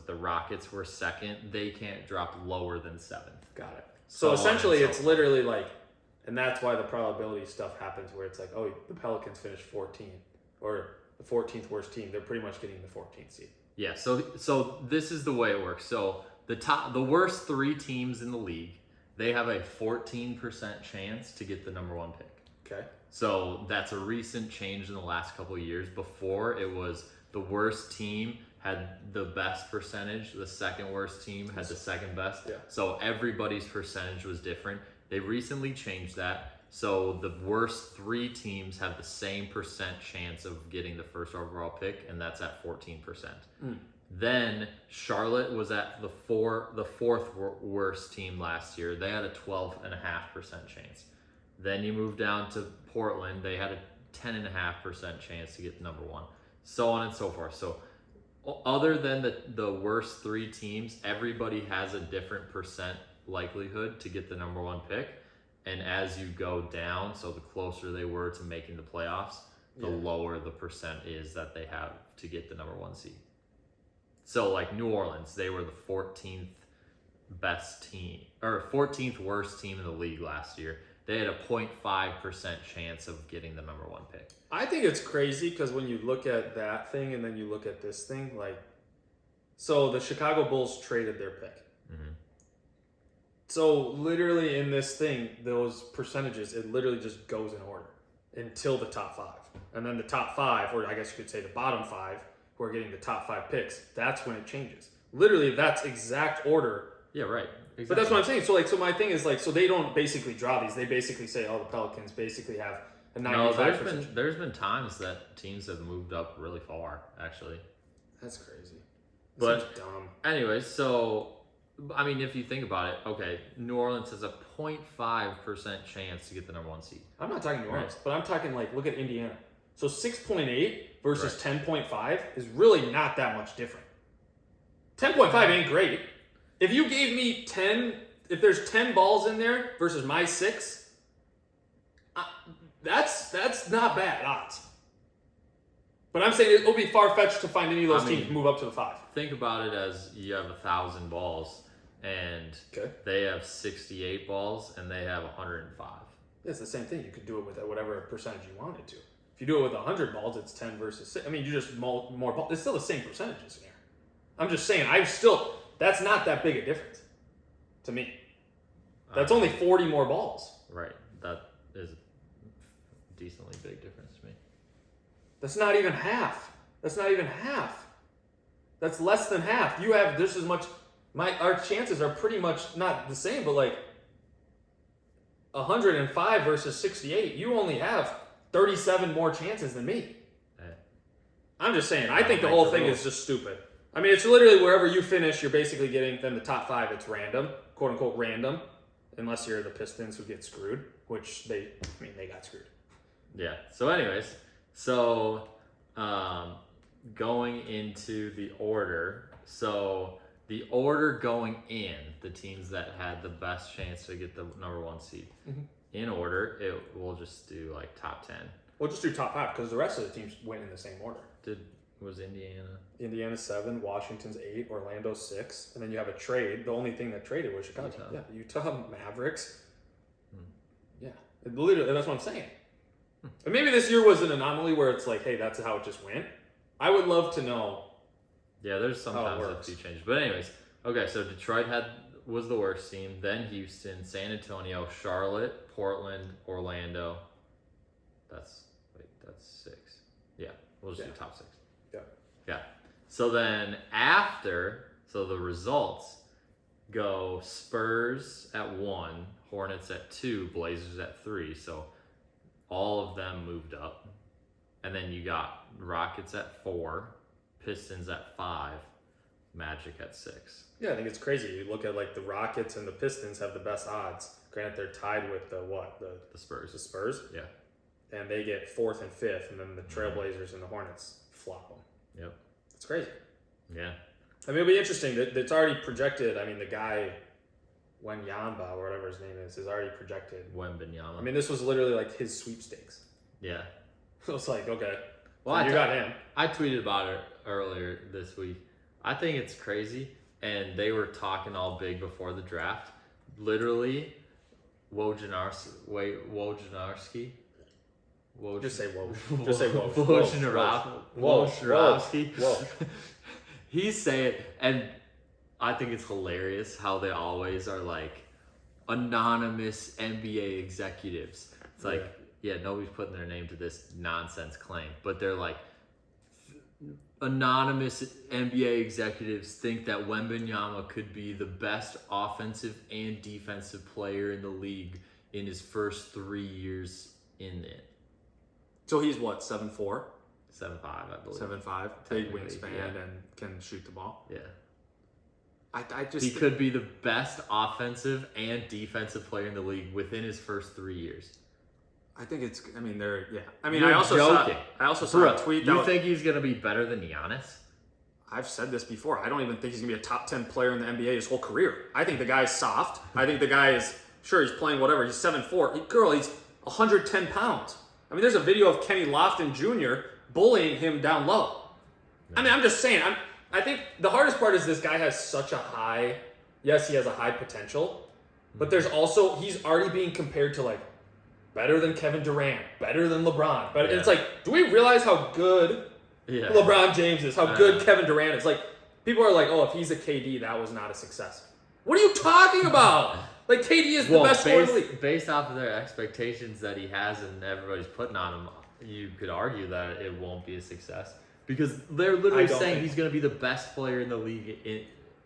Rockets were 2nd. They can't drop lower than 7th. Got it. So So on essentially, and so it's forth. literally like, and that's why the probability stuff happens where it's like, oh, the Pelicans finished 14, or the 14th worst team. They're pretty much getting the 14th seed. Yeah. So this is the way it works. So the worst 3 teams in the league, they have a 14% chance to get the number 1 pick. Okay. So that's a recent change in the last couple of years. Before, it was the worst team had the best percentage, the second worst team had the second best. Yeah. So everybody's percentage was different. They recently changed that. So the worst 3 teams have the same percent chance of getting the first overall pick, and that's at 14%. Then Charlotte was at the fourth worst team last year. They had a 12.5% chance. Then you move down to Portland. They had a 10.5% chance to get the number 1. So on and so forth. So other than the worst 3 teams, everybody has a different percent likelihood to get the number 1 pick. And as you go down, so the closer they were to making the playoffs, the lower the percent is that they have to get the number 1 seed. So like New Orleans, they were the 14th best team, or 14th worst team in the league last year. They had a 0.5% chance of getting the number 1 pick. I think it's crazy because when you look at that thing and then you look at this thing, like, so the Chicago Bulls traded their pick. So literally in this thing, those percentages, it literally just goes in order until the top 5. And then the top 5, or I guess you could say the bottom 5, who are getting the top 5 picks, that's when it changes. Literally, that's exact order. Yeah, right. Exactly. But that's what I'm saying. So my thing is like, so they don't basically draw these. They basically say, oh, the Pelicans basically have a 95%. No, there's been times that teams have moved up really far, actually. That's crazy. But That's dumb. anyways, so I mean, if you think about it, okay, New Orleans has a 0.5% chance to get the number 1 seed. I'm not talking New Orleans, but I'm talking like, look at Indiana. So 6.8 versus 10.5 is really not that much different. 10.5 ain't great. If you gave me 10, if there's 10 balls in there versus my 6, that's not bad odds. But I'm saying it will be far-fetched to find any of those teams move up to the 5. Think about it as you have 1,000 balls, and they have 68 balls, and they have 105. It's the same thing. You could do it with whatever percentage you wanted to. If you do it with 100 balls, it's 10 versus 6. I mean, you just more balls. It's still the same percentages in there. I'm just saying, that's not that big a difference to me. That's only 40 more balls. Right. That is a decently big difference to me. That's not even half. That's less than half. You have just as much. Our chances are pretty much not the same, but like 105 versus 68, you only have 37 more chances than me. I'm just saying, I think the whole thing is just stupid. I mean, it's literally wherever you finish, you're basically getting, then the top 5, it's random, quote unquote random, unless you're the Pistons who get screwed, which they got screwed. Yeah. So anyways, going into the order, so the order going in, the teams that had the best chance to get the number 1 seed, in order, we'll just do like top 10. We'll just do top 5 because the rest of the teams went in the same order. Was Indiana 7, Washington's 8, Orlando 6, and then you have a trade. The only thing that traded was Chicago. Utah Mavericks. Yeah, literally, that's what I'm saying. And maybe this year was an anomaly where it's like, hey, that's how it just went. I would love to know. Yeah, there's sometimes a few changes. But anyways, okay, so Detroit had was the worst team. Then Houston, San Antonio, Charlotte, Portland, Orlando. That's 6. Yeah, we'll just do top 6. Yeah. So then the results go Spurs at 1, Hornets at 2, Blazers at 3. So all of them moved up. And then you got Rockets at 4, Pistons at 5, Magic at 6. Yeah, I think it's crazy. You look at like the Rockets and the Pistons have the best odds. Granted, they're tied with the Spurs. The Spurs. Yeah. And they get 4th and 5th, and then the Trailblazers and the Hornets flop them. Yep. It's crazy. Yeah. I mean, it'll be interesting. It's already projected. I mean, the guy, Wembanyama, or whatever his name is already projected. Wembanyama. I mean, this was literally like his sweepstakes. Yeah. It was like, okay, well, so you got him. I tweeted about it earlier this week. I think it's crazy, and they were talking all big before the draft. Literally, Wojnarowski. Just say Woj. Just say Woj. Wojnarowski. Whoa. He's saying, and I think it's hilarious how they always are like anonymous NBA executives. It's like, yeah, nobody's putting their name to this nonsense claim, but they're like, anonymous NBA executives think that Wembanyama could be the best offensive and defensive player in the league in his first 3 years in it. So he's what, 7'4"? 7'5", I believe. 7'5", big Technically, wingspan, yeah. and can shoot the ball. Yeah. I just He could be the best offensive and defensive player in the league within his first 3 years. I think it's. I mean, they're. Yeah. I mean, You're I also joking. saw a tweet. You think he's gonna be better than Giannis? I've said this before. I don't even think he's gonna be a top 10 player in the NBA his whole career. I think the guy's soft. I think the guy is sure he's playing whatever. He's 7'4". He's 110 pounds. I mean, there's a video of Kenny Lofton Jr. bullying him down low. Yeah. I mean, I'm just saying. I think the hardest part is this guy has such a high. Yes, he has a high potential, but there's also he's already being compared to like. Better than Kevin Durant, better than LeBron. But it's like, do we realize how good LeBron James is? How good Kevin Durant is? Like, people are like, oh, if he's a KD, that was not a success. What are you talking about? Like, KD is the best scorer in the league. Based off of their expectations that he has and everybody's putting on him, you could argue that it won't be a success. Because they're literally saying he's going to be the best player in the league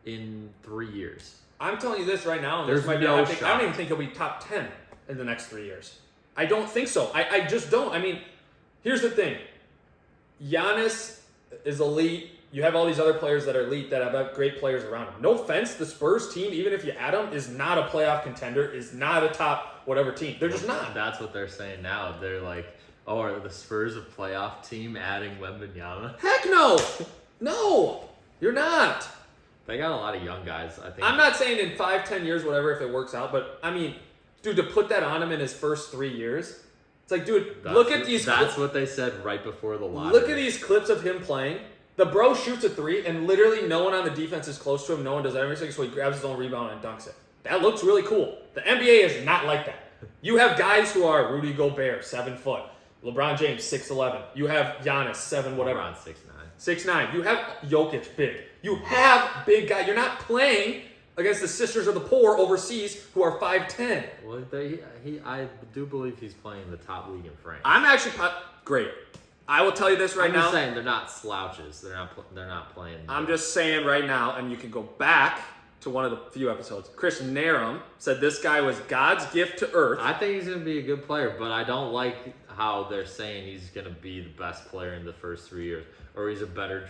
in 3 years. I'm telling you this right now. And There's this might no be, I don't even think he'll be top 10 in the next 3 years. I don't think so. I just don't. I mean, here's the thing. Giannis is elite. You have all these other players that are elite that have great players around him. No offense, the Spurs team, even if you add them, is not a playoff contender, is not a top whatever team. They're just not. That's what they're saying now. They're like, oh, are the Spurs a playoff team adding Wembanyama? Heck no. No, you're not. They got a lot of young guys, I think. I'm not saying in 5-10 years, whatever, if it works out, but I mean, dude, to put that on him in his first 3 years, it's like, dude, look at these. That's what they said right before the lottery. Look at these clips of him playing. The bro shoots a 3, and literally no one on the defense is close to him. No one does everything, so he grabs his own rebound and dunks it. That looks really cool. The NBA is not like that. You have guys who are Rudy Gobert, 7 foot. LeBron James, 6'11". You have Giannis, 7 whatever. LeBron, 6'9". 6'9". You have Jokic, big. You have big guys. You're not playing against the Sisters of the Poor overseas who are 5'10". Well, I do believe he's playing the top league in France. I'm actually great. I will tell you this right now. I'm just saying they're not slouches. They're not playing. I'm just saying right now, and you can go back to one of the few episodes. Chris Narum said this guy was God's gift to Earth. I think he's going to be a good player, but I don't like how they're saying he's going to be the best player in the first 3 years, or he's a better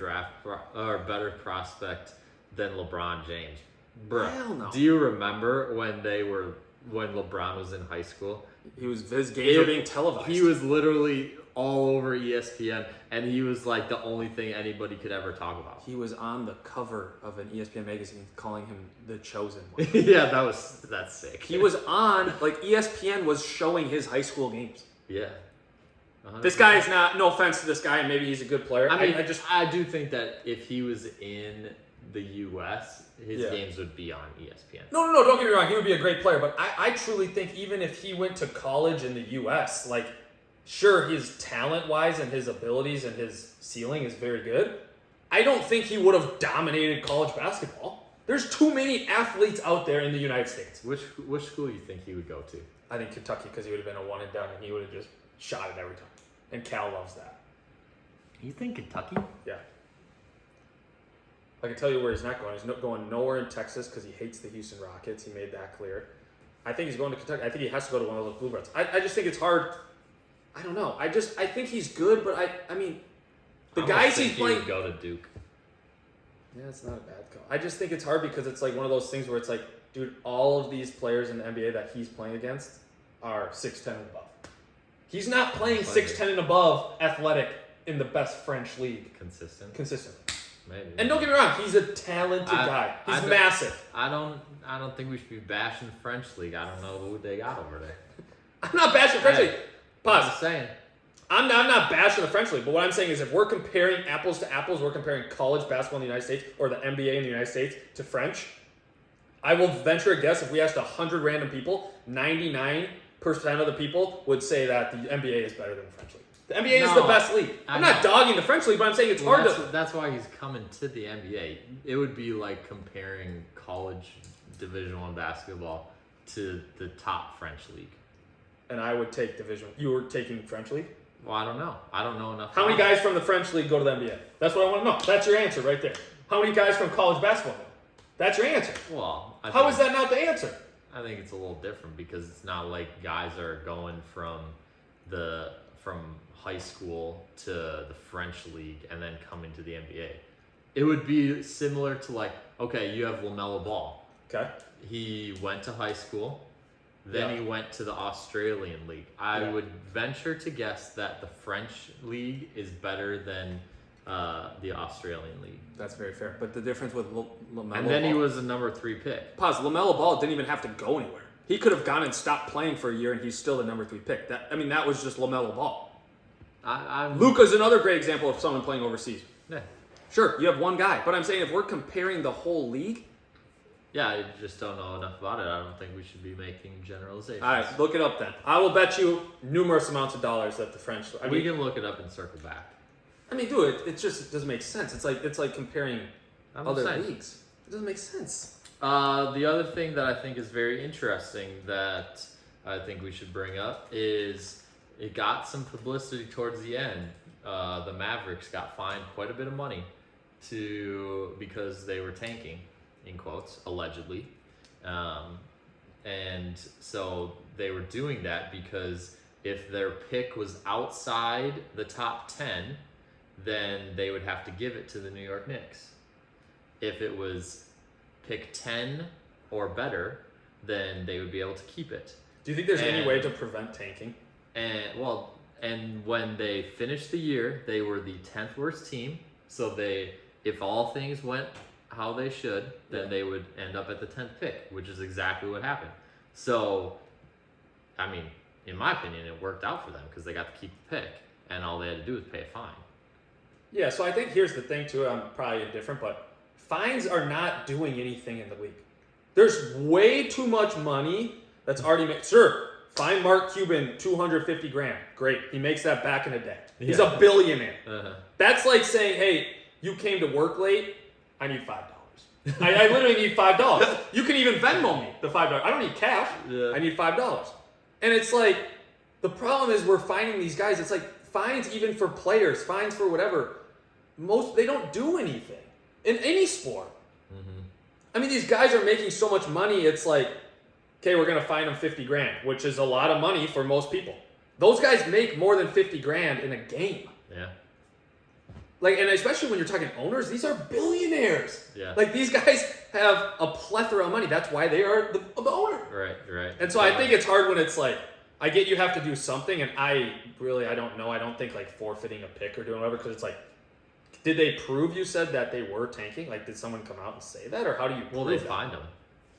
or better prospect than LeBron James. Bro, hell no. Do you remember when LeBron was in high school? His games were being televised. He was literally all over ESPN, and he was like the only thing anybody could ever talk about. He was on the cover of an ESPN magazine calling him the chosen one. Yeah, that's sick. He was on, like, ESPN was showing his high school games. Yeah. 100%. This guy is not, no offense to this guy, and maybe he's a good player. I mean, I do think that if he was in the U.S., his games would be on ESPN. No, don't get me wrong. He would be a great player, but I truly think even if he went to college in the U.S., like, sure, his talent-wise and his abilities and his ceiling is very good. I don't think he would have dominated college basketball. There's too many athletes out there in the United States. Which school do you think he would go to? I think Kentucky, because he would have been a one and done, and he would have just shot it every time. And Cal loves that. You think Kentucky? Yeah. I can tell you where he's not going. He's going nowhere in Texas because he hates the Houston Rockets. He made that clear. I think he's going to Kentucky. I think he has to go to one of those Blue Bloods. I just think it's hard. I don't know. I think he's good, but I mean, the guys he's playing. He would go to Duke. Yeah, it's not a bad call. I just think it's hard because it's like one of those things where it's like, dude, all of these players in the NBA that he's playing against are 6'10" and above. He's not playing 6'10" and above athletic in the best French league. Consistently. Maybe. And don't get me wrong, he's a talented guy. He's massive. I don't think we should be bashing French league. I don't know who they got over there. I'm not bashing French league. Pause. I'm just saying. I'm not bashing the French league, but what I'm saying is if we're comparing apples to apples, we're comparing college basketball in the United States or the NBA in the United States to French, I will venture a guess if we asked 100 random people, 99% of the people would say that the NBA is better than the French league. The NBA is the best league. I'm not dogging the French league, but I'm saying it's hard to... That's why he's coming to the NBA. It would be like comparing college Division I basketball to the top French league. And I would take Division... You were taking French league? Well, I don't know. I don't know enough. How many guys from the French league go to the NBA? That's what I want to know. That's your answer right there. How many guys from college basketball go? That's your answer. Well, how is that not the answer? I think it's a little different because it's not like guys are going from high school to the French league and then coming to the NBA. It would be similar to like, okay, you have LaMelo Ball. Okay. He went to high school. Then he went to the Australian League. I would venture to guess that the French League is better than the Australian League. That's very fair. But the difference with LaMelo And then he was a number 3 pick. Pause. LaMelo Ball didn't even have to go anywhere. He could have gone and stopped playing for a year and he's still the number 3 pick. That was just LaMelo Ball. Luka's another great example of someone playing overseas. Yeah. Sure, you have one guy. But I'm saying if we're comparing the whole league... Yeah, I just don't know enough about it. I don't think we should be making generalizations. All right, look it up then. I will bet you numerous amounts of dollars that the French... We can look it up and circle back. I mean, do it. It doesn't make sense. It's like comparing other leagues. It doesn't make sense. The other thing that I think is very interesting that I think we should bring up is it got some publicity towards the end. The Mavericks got fined quite a bit of money because they were tanking, in quotes, allegedly. And so they were doing that because if their pick was outside the top 10, then they would have to give it to the New York Knicks. If it was pick 10 or better, then they would be able to keep it. Do you think there's any way to prevent tanking? And when they finished the year, they were the 10th worst team. So if all things went how they should, then they would end up at the 10th pick, which is exactly what happened. So, I mean, in my opinion, it worked out for them because they got to keep the pick, and all they had to do was pay a fine. Yeah, so I think here's the thing, too. I'm probably indifferent, but fines are not doing anything in the league. There's way too much money that's already made. Sure, fine Mark Cuban $250,000. Great. He makes that back in a day. He's a billionaire. Uh-huh. That's like saying, hey, you came to work late. I need $5. I literally need $5. You can even Venmo me the $5. I don't need cash. Yeah. I need $5. And it's like, the problem is we're finding these guys. It's like fines even for players, fines for whatever. They don't do anything in any sport. Mm-hmm. I mean, these guys are making so much money. It's like, okay, we're going to fine them $50,000, which is a lot of money for most people. Those guys make more than $50,000 in a game. Yeah. Like, and especially when you're talking owners, these are billionaires. Yeah. Like, these guys have a plethora of money. That's why they are the owner. Right. And so I think it's hard when it's like, I get you have to do something, and I don't know. I don't think, like, forfeiting a pick or doing whatever, because it's like, did they prove you said that they were tanking? Like, did someone come out and say that, or how do you prove Well, they fined them.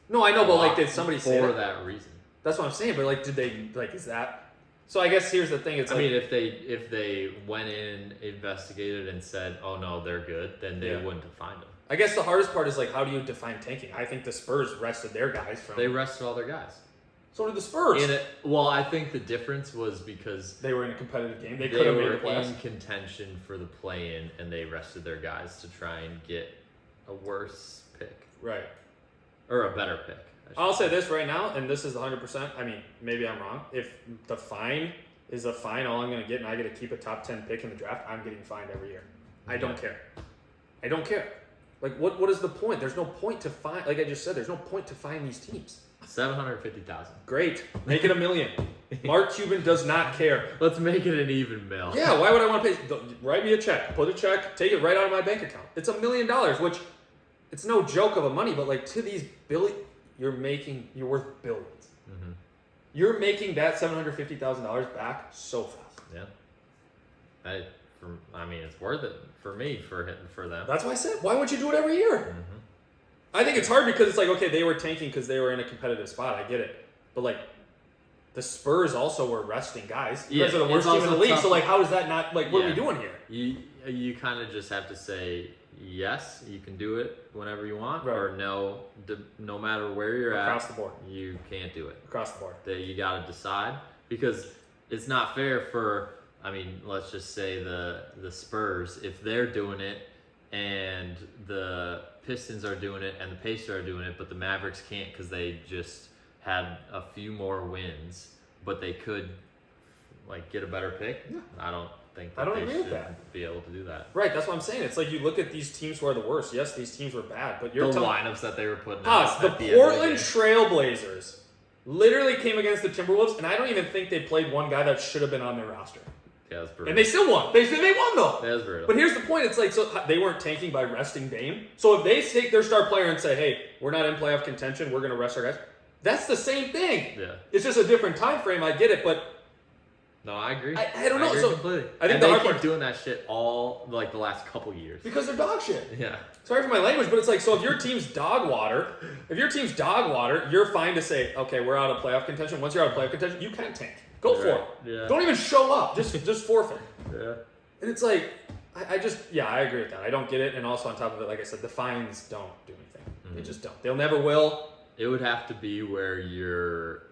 No, I know, but, like, did somebody say that? For that reason. That's what I'm saying, but, like, did they, like, is that... So I guess here's the thing. It's I mean, if they went in, investigated, and said, "Oh no, they're good," then they wouldn't have fined them. I guess the hardest part is like, how do you define tanking? I think the Spurs rested their guys from. They rested all their guys. So did the Spurs. I think the difference was because they were in a competitive game. They could have made the playoffs. In contention for the play-in, and they rested their guys to try and get a worse pick. Right. Or a better pick. I'll say this right now, and this is 100%. I mean, maybe I'm wrong. If the fine is a fine, all I'm going to get, and I get to keep a top 10 pick in the draft, I'm getting fined every year. I don't care. I don't care. Like, what is the point? There's no point to fine. Like I just said, there's no point to fine these teams. 750,000. Great. Make it $1 million. Mark Cuban does not care. Let's make it an even mill. Yeah, why would I want to pay? Write me a check. Put a check. Take it right out of my bank account. It's $1 million, which it's no joke of a money, but like to these you're worth billions. Mm-hmm. You're making that $750,000 back so fast. Yeah. I mean, it's worth it for me for them. That's why I said, why would you do it every year? Mm-hmm. I think it's hard because it's like, okay, they were tanking because they were in a competitive spot. I get it. But like, the Spurs also were resting guys. You guys are the worst team in the league. So like, how is that not, like, what are we doing here? You kind of just have to say, yes, you can do it whenever you want, right. Or no, no matter where you're across at, the board, you can't do it. Across the board. That you got to decide, because it's not fair for, I mean, let's just say the Spurs, if they're doing it and the Pistons are doing it and the Pacers are doing it, but the Mavericks can't because they just had a few more wins, but they could like get a better pick. Yeah. I don't think that they should be able to do that. Right, that's what I'm saying. It's like you look at these teams who are the worst. Yes, these teams were bad, but you're lineups that they were putting out. The Portland Trailblazers literally came against the Timberwolves, and I don't even think they played one guy that should have been on their roster. Yeah, that's brutal. And they still won. They won though. That's brutal. But here's the point. It's like, so they weren't tanking by resting Dame. So if they take their star player and say, hey, we're not in playoff contention, we're going to rest our guys. That's the same thing. Yeah. It's just a different time frame. I get it, but no, I agree. I don't know. So completely. I think they keep doing that shit all like the last couple years because they're dog shit. Yeah. Sorry for my language, but it's like, so if your team's dog water, you're fine to say, okay, we're out of playoff contention. Once you're out of playoff contention, you can tank. Go for it. Yeah. Don't even show up. Just forfeit. Yeah. And it's like, I agree with that. I don't get it. And also on top of it, like I said, the fines don't do anything. Mm-hmm. They just don't. They'll never will. It would have to be where you're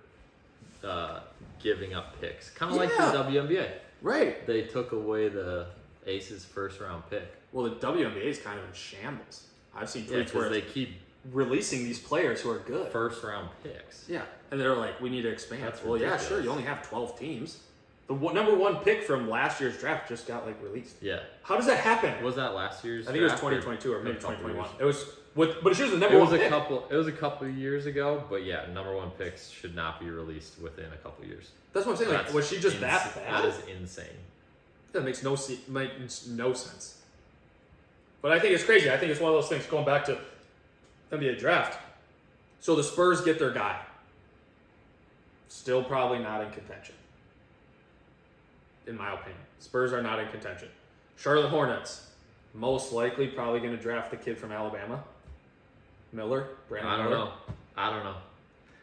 giving up picks. Kind of like the WNBA. Right. They took away the Aces first round pick. Well, the WNBA is kind of in shambles. I've seen tweets where they keep releasing these players who are good. First round picks. Yeah. And they're like, we need to expand. That's well, ridiculous. Yeah, sure. You only have 12 teams. The number one pick from last year's draft just got like released. Yeah. How does that happen? Was that last year's? I think it was 2022 or maybe 2021. It was but it's just the number one pick. It was a couple of years ago, but yeah, number one picks should not be released within a couple of years. That's what I'm saying. Like, was she just that bad? That is insane. That makes no sense. But I think it's crazy. I think it's one of those things going back to NBA draft. So the Spurs get their guy. Still probably not in contention. In my opinion. Spurs are not in contention. Charlotte Hornets, most likely probably going to draft the kid from Alabama. Brandon Miller. I don't know.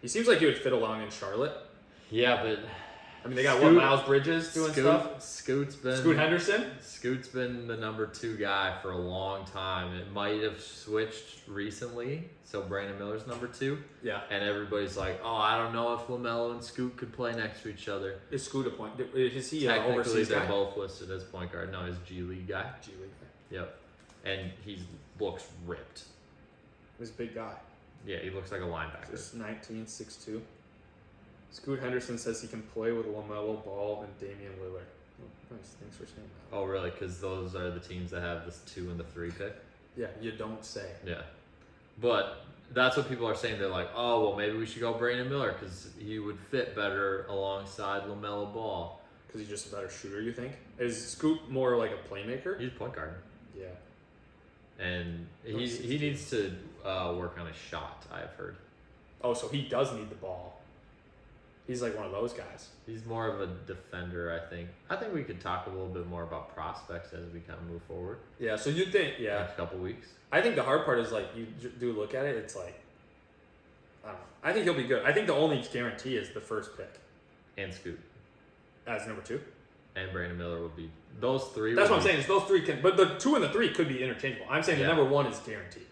He seems like he would fit along in Charlotte. Yeah, but I mean, they got Miles Bridges doing stuff. Scoot Henderson. Scoot's been the number 2 guy for a long time. It might have switched recently, so Brandon Miller's number 2. Yeah. And everybody's like, oh, I don't know if LaMelo and Scoot could play next to each other. Is Scoot a point? Is he Technically, overseas they're guy? both listed as point guard. No, he's G League guy. G League guy. Yep. And he looks ripped. He's a big guy. Yeah, he looks like a linebacker. Just 19, 6'2". Scoot Henderson says he can play with LaMelo Ball and Damian Lillard. Oh, nice. Thanks for saying that. Oh, really? Because those are the teams that have this 2 and the 3 pick? Yeah, you don't say. Yeah. But that's what people are saying. They're like, oh, well, maybe we should go Brandon Miller because he would fit better alongside LaMelo Ball. Because he's just a better shooter, you think? Is Scoot more like a playmaker? He's a point guard. Yeah. And he needs to work on his shot, I've heard. Oh, so he does need the ball. He's like one of those guys. He's more of a defender, I think. I think we could talk a little bit more about prospects as we kind of move forward. Yeah, so you think, Next couple weeks. I think the hard part is like, you do look at it, it's like, I don't know. I think he'll be good. I think the only guarantee is the first pick. And Scoot. As number 2. And Brandon Miller would be, those 3. That's what I'm saying, is those 3 can, but the 2 and the 3 could be interchangeable. I'm saying the number 1 is guaranteed.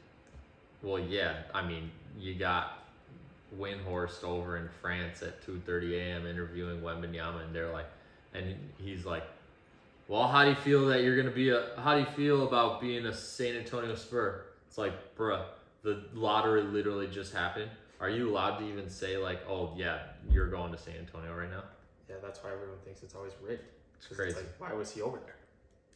Well, yeah, I mean, you got Windhorst over in France at 2:30 a.m. interviewing Wembanyama, and they're like, and he's like, well, how do you feel about being a San Antonio Spur? It's like, bruh, the lottery literally just happened, are you allowed to even say like, oh yeah, you're going to San Antonio right now? Yeah, that's why everyone thinks it's always rigged. It's crazy. It's like, why was he over there?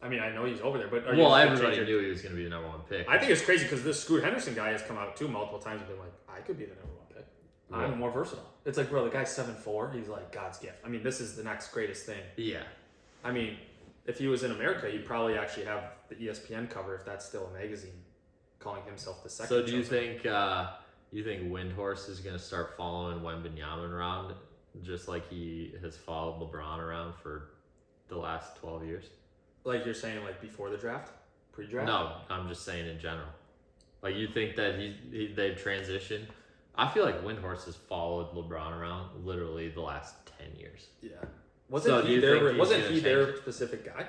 I mean, I know he's over there, but everybody knew he was going to be the number one pick. I think it's crazy because this Scoot Henderson guy has come out too multiple times and been like, I could be the number one pick. I'm more versatile. It's like, bro, the guy's 7'4". He's like God's gift. I mean, this is the next greatest thing. Yeah. I mean, if he was in America, he'd probably actually have the ESPN cover if that's still a magazine, calling himself the second. So do you think Windhorse is going to start following Wembanyama around just like he has followed LeBron around for the last 12 years? Like you're saying, like before the draft, pre-draft? No, I'm just saying in general. Like you think that they've transitioned? I feel like Windhorse has followed LeBron around literally the last 10 years. Yeah. Wasn't he their specific guy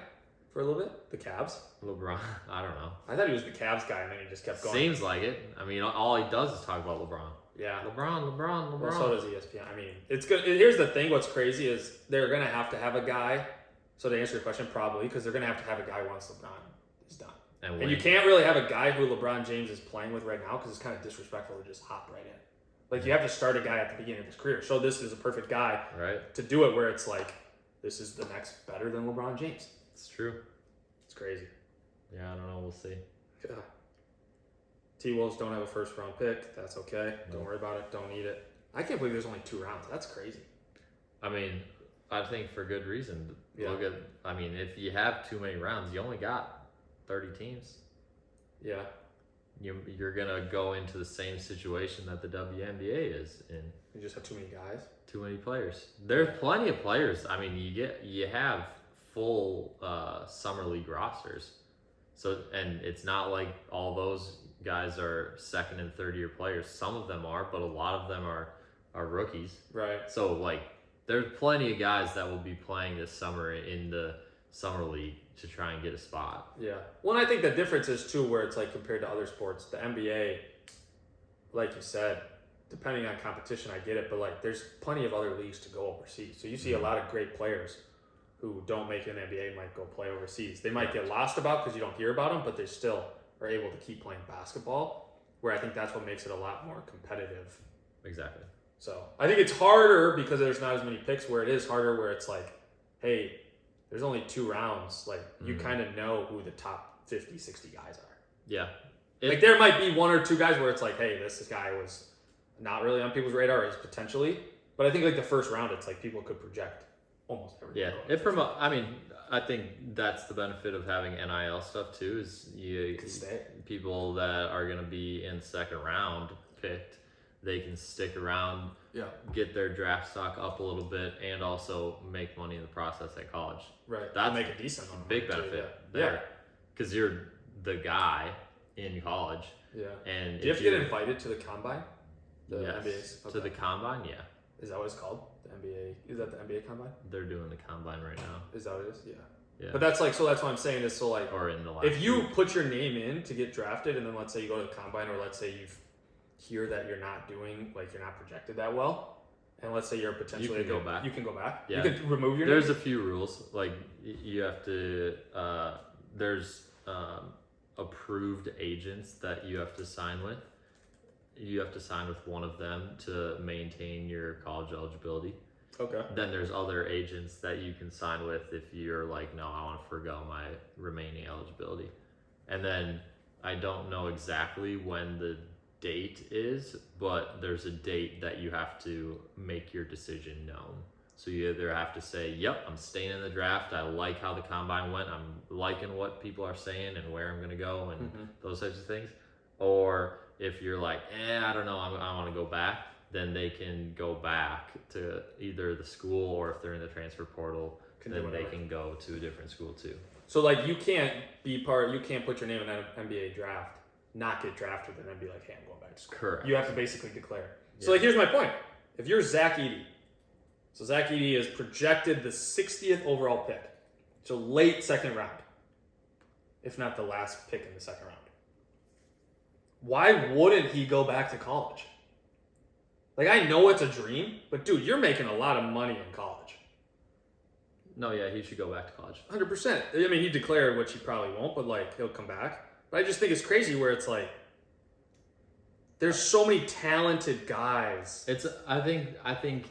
for a little bit? The Cavs? LeBron? I don't know. I thought he was the Cavs guy, and then he just kept going. Seems like it. I mean, all he does is talk about LeBron. Yeah. LeBron. Well, so does ESPN. I mean, it's good. Here's the thing. What's crazy is they're going to have a guy. So to answer your question, probably, because they're going to have a guy once LeBron is done. And you can't really have a guy who LeBron James is playing with right now because it's kind of disrespectful to just hop right in. Like, you have to start a guy at the beginning of his career. So this is a perfect guy to do it where it's like, this is the next better than LeBron James. It's true. It's crazy. Yeah, I don't know. We'll see. Yeah. T-Wolves don't have a first-round pick. That's okay. Don't worry about it. Don't need it. I can't believe there's only 2 rounds. That's crazy. I mean, I think for good reason. Yeah. If you have too many rounds, you only got 30 teams. Yeah. You're gonna go into the same situation that the WNBA is in. You just have too many guys. Too many players. There's plenty of players. I mean, you have full summer league rosters. So, and it's not like all those guys are second and third year players. Some of them are, but a lot of them are rookies. Right. So like, there's plenty of guys that will be playing this summer in the summer league to try and get a spot. Yeah. Well, and I think the difference is too, where it's like compared to other sports, the NBA, like you said, depending on competition, I get it, but like there's plenty of other leagues to go overseas. So you see a lot of great players who don't make it in the NBA might go play overseas. They might get lost about because you don't hear about them, but they still are able to keep playing basketball, where I think that's what makes it a lot more competitive. Exactly. So I think it's harder because there's not as many picks, where it is harder where it's like, hey, there's only 2 rounds. Like, you kind of know who the top 50, 60 guys are. Yeah. Like, there might be 1 or 2 guys where it's like, hey, this guy was not really on people's radar, is potentially. But I think, like, the first round, it's like people could project almost everything. Yeah. I think that's the benefit of having NIL stuff, too, is people that are going to be in second round picked, they can stick around, get their draft stock up a little bit, and also make money in the process at college. Right. That's make a decent amount. Big benefit there. Because you're the guy in college. Yeah. And do you have to get invited to the combine? Yes. To the combine, yeah. Is that what it's called? The NBA? Is that the NBA combine? They're doing the combine right now. Is that what it is? Yeah. Yeah. But that's like, so that's what I'm saying is, so like, or in the last if you put your name in to get drafted, and then let's say you go to the combine, or let's say you've hear that you're not doing, like, you're not projected that well, and let's say you're potentially you can go back. You can go back. Yeah. You can remove your There's name. a few rules. Like, you have to there's approved agents that you have to sign with. You have to sign with one of them to maintain your college eligibility. Okay. Then there's other agents that you can sign with if you're like, no, I want to forgo my remaining eligibility. And then I don't know exactly when the date is, but there's a date that you have to make your decision known. So you either have to say, yep, I'm staying in the draft, I like how the combine went, I'm liking what people are saying and where I'm going to go and those types of things. Or if you're like, I don't know, I want to go back, then they can go back to either the school, or if they're in the transfer portal, then they can go to a different school too. So like, you can't put your name in an NBA draft, not get drafted, and then be like, hey, I'm going back to school. Correct. You have to basically declare. So like, here's my point. If you're Zach Edey, so Zach Edey is projected the 60th overall pick, so late second round, if not the last pick in the second round. Why wouldn't he go back to college? Like, I know it's a dream, but dude, you're making a lot of money in college. No, yeah, he should go back to college. 100%. I mean, he declared, which he probably won't, but like, he'll come back. But I just think it's crazy where it's like, There's so many talented guys. I think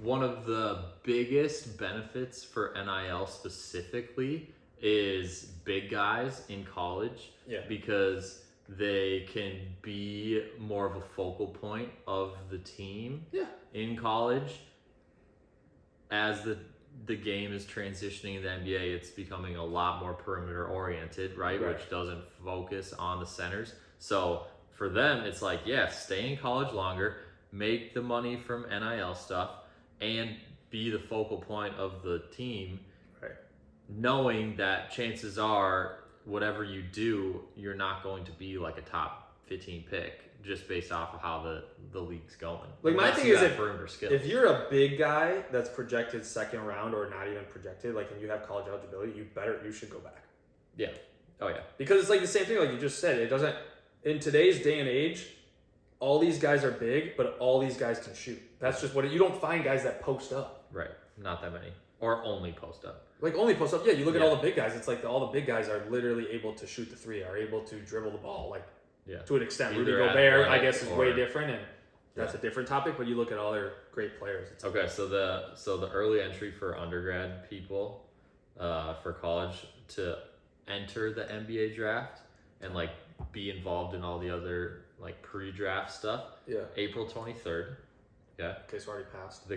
one of the biggest benefits for NIL specifically is big guys in college. Yeah. Because they can be more of a focal point of the team. Yeah. In college. As the game is transitioning in the NBA, it's becoming a lot more perimeter oriented, right? Which doesn't focus on the centers. So for them, it's like, yeah, stay in college longer, make the money from NIL stuff, and be the focal point of the team. Right. Knowing that chances are, whatever you do, you're not going to be like a top 15 pick just based off of how the league's going. Like my thing is, skills. If you're a big guy that's projected second round or not even projected, like, and you have college eligibility, you should go back. Yeah. Oh yeah. Because it's like the same thing, like you just said. It doesn't, in today's day and age, all these guys are big, but all these guys can shoot. That's just what you don't find guys that post up. Right. Not that many. Or only post up. Like only post up. Yeah, you look at all the big guys. It's like all the big guys are literally able to shoot the three, are able to dribble the ball, like to an extent. Rudy Gobert, I guess, is way different, and that's a different topic. But you look at all their great players. It's okay, so the early entry for undergrad people, for college to enter the NBA draft and like be involved in all the other like pre-draft stuff. Yeah. April 23rd. Yeah. Okay, so already passed.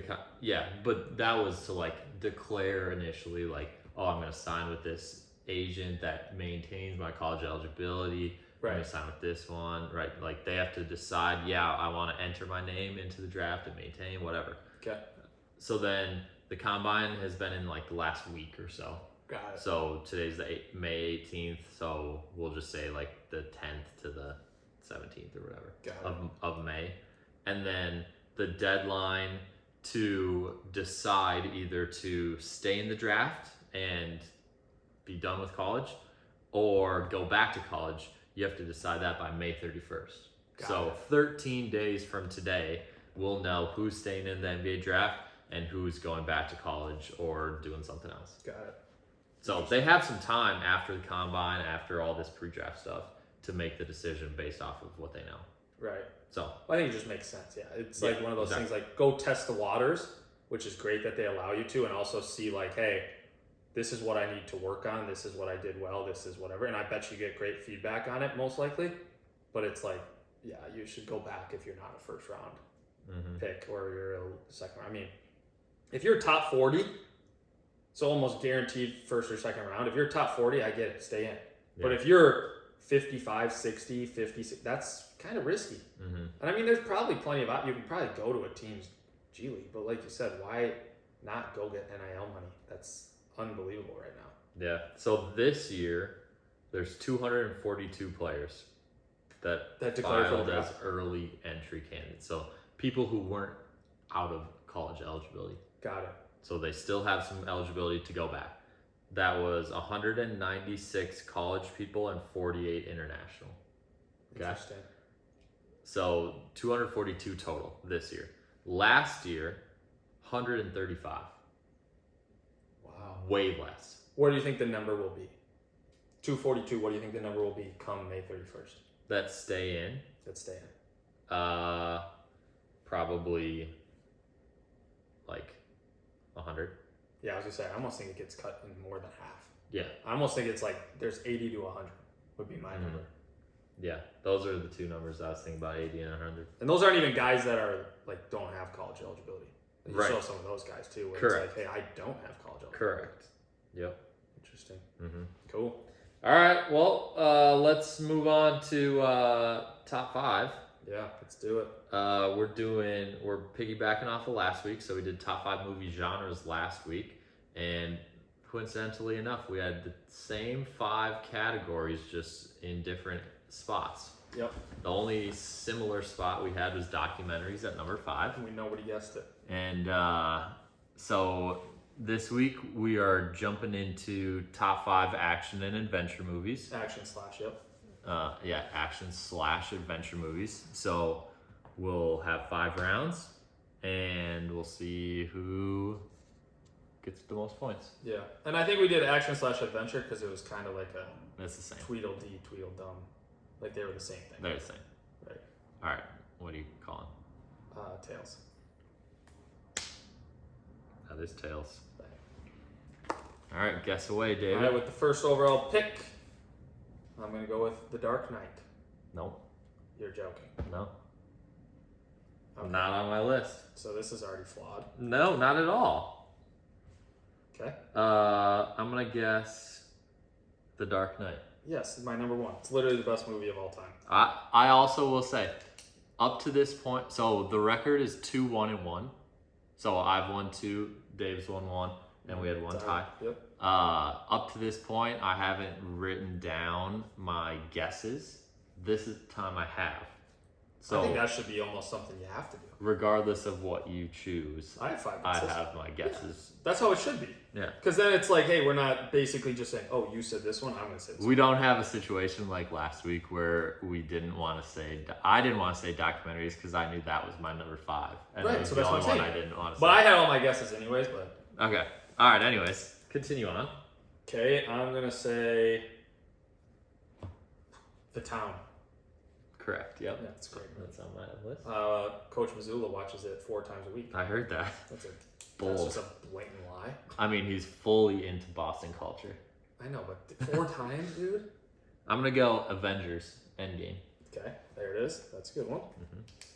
But that was to like declare initially like, oh, I'm going to sign with this agent that maintains my college eligibility. Right. I'm going to sign with this one. Right. Like they have to decide, I want to enter my name into the draft and maintain whatever. Okay. So then the combine has been in like the last week or so. Got it. So today's May 18th. So we'll just say like the 10th to the 17th or whatever of May. And then the deadline to decide either to stay in the draft and be done with college or go back to college, you have to decide that by May 31st. So 13 days from today, we'll know who's staying in the NBA draft and who's going back to college or doing something else. Got it. So they have some time after the combine, after all this pre-draft stuff, to make the decision based off of what they know. Right. So I think it just makes sense. Yeah, it's like one of those things. Like, go test the waters, which is great that they allow you to, and also see like, hey, this is what I need to work on. This is what I did well. This is whatever, and I bet you get great feedback on it most likely. But it's like, yeah, you should go back if you're not a first round pick or you're a second round. I mean, if you're top 40, so almost guaranteed first or second round. If you're top 40, I get it, stay in. Yeah. But if you're 55, 60, 50, that's kind of risky. And I mean, there's probably plenty of you can probably go to a team's G League, but like you said, why not go get NIL money? That's unbelievable right now. Yeah. So this year, there's 242 players that filed as early entry candidates. So people who weren't out of college eligibility. Got it. So they still have some eligibility to go back. That was 196 college people and 48 international. Interesting. So 242 total this year. Last year, 135. Wow. Way less. What do you think the number will be? 242, what do you think the number will be come May 31st? That stay in? Probably like 100. Yeah, I was gonna say, I almost think it gets cut in more than half. Yeah. I almost think it's like there's 80 to 100 would be my number. Yeah, those are the two numbers I was thinking about, 80 and 100. And those aren't even guys that are like don't have college eligibility. You saw some of those guys too, where it's like, hey, I don't have college eligibility. Correct. Yep. Interesting. Cool. All right, well, let's move on to top 5. Yeah, let's do it. We're piggybacking off of last week, so we did top 5 movie genres last week, and coincidentally enough, we had the same 5 categories, just in different spots. Yep. The only similar spot we had was documentaries at number 5. And we nobody guessed it. And so this week we are jumping into top 5 action and adventure movies. Action slash, yep. Action/adventure movies. So we'll have 5 rounds, and we'll see who gets the most points. Yeah, and I think we did action/adventure because it was kind of like that's the same. Tweedledee, Tweedledum, like they were the same thing. They're the same. Right. All right. What are you calling? Tails. That is tails. All right, guess away, All David. right, with the first overall pick, I'm going to go with The Dark Knight. Nope. You're joking. No. Okay. Not on my list. So this is already flawed. No, not at all. Okay. I'm gonna guess The Dark Knight. Yes, my number one. It's literally the best movie of all time. I also will say, up to this point, so the record is 2-1-1. So I've won 2, Dave's won 1, and we had one tie. Yep. Up to this point, I haven't written down my guesses. This is the time I have. So I think that should be almost something you have to do. regardless of what you choose, I have 5 I guesses. have my guesses. That's how it should be. Yeah. Because then it's like, hey, we're not basically just saying, oh, you said this one, I'm going to say this one. We don't have a situation like last week where we didn't want to say, I didn't want to say documentaries because I knew that was my number 5. And Right, it was so the that's what only I'm one saying. I didn't want to But say. I had all my guesses anyways, but. Okay. All right. Anyways, continue on. Okay, I'm going to say The Town. Correct. Yep. Yeah, it's a great movie. That's on my list. Coach Missoula watches it 4 times a week. I heard that. That's Bold. just a blatant lie. I mean, he's fully into Boston culture. I know, but 4 times, dude? I'm going to go Avengers Endgame. Okay, there it is. That's a good one.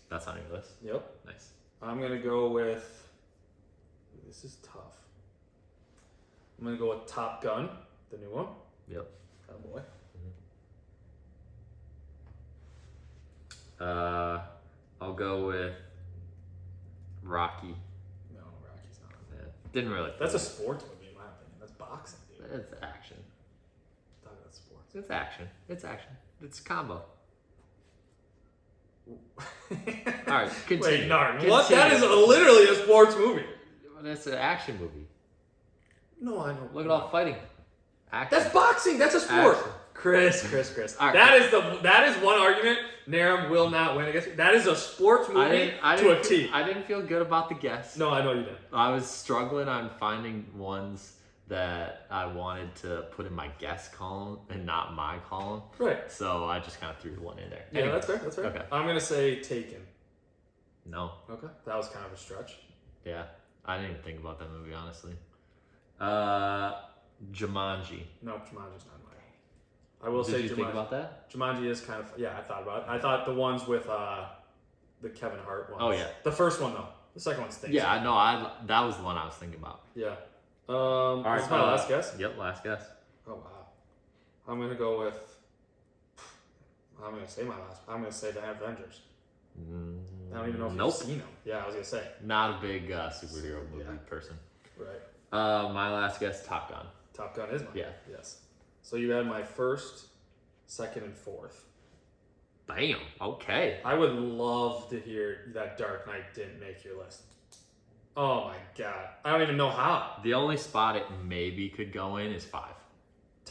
That's on your list. Yep. Nice. I'm going to go with. This is tough. I'm going to go with Top Gun, the new one. Yep. Oh boy. I'll go with Rocky. No, Rocky's not. Yeah. Didn't really. That's a sports movie, in my opinion. That's boxing, dude. It's action. Talk about sports. It's action. It's action. It's a combo. All right, continue. Wait, Nard, Continue. what? That is literally a sports movie. That's an action movie. No, I know. Look at all the fighting. Action. That's boxing. That's a sport. Action. Chris. All right. That is one argument. Narum will not win against me. That is a sports movie to a T. I didn't feel good about the guess. No, I know you didn't. I was struggling on finding ones that I wanted to put in my guess column and not my column. Right. So I just kind of threw one in there. Yeah, Anyway. that's fair. Okay. I'm gonna say Taken. No. Okay. That was kind of a stretch. Yeah. I didn't even think about that movie, honestly. Jumanji. No, Jumanji's not mine. I will say Did you Jumanji. think about that? Jumanji is kind of, yeah, I thought about it. I thought the ones with the Kevin Hart ones. Oh, yeah. The first one though. The second one stinks. Yeah, I know. That was the one I was thinking about. Yeah. All right, this is my last guess. Yep, last guess. Oh wow. I'm gonna go with. I'm gonna say my last. I'm gonna say the Avengers. I don't even know if Nope. you've seen them. Yeah, I was gonna say. Not a big superhero movie person. Right. My last guess, Top Gun. Top Gun is mine. Yeah. Yes. So you had my first, second, and fourth. Bam. Okay. I would love to hear that Dark Knight didn't make your list. Oh my god. I don't even know how. The only spot it maybe could go in is 5.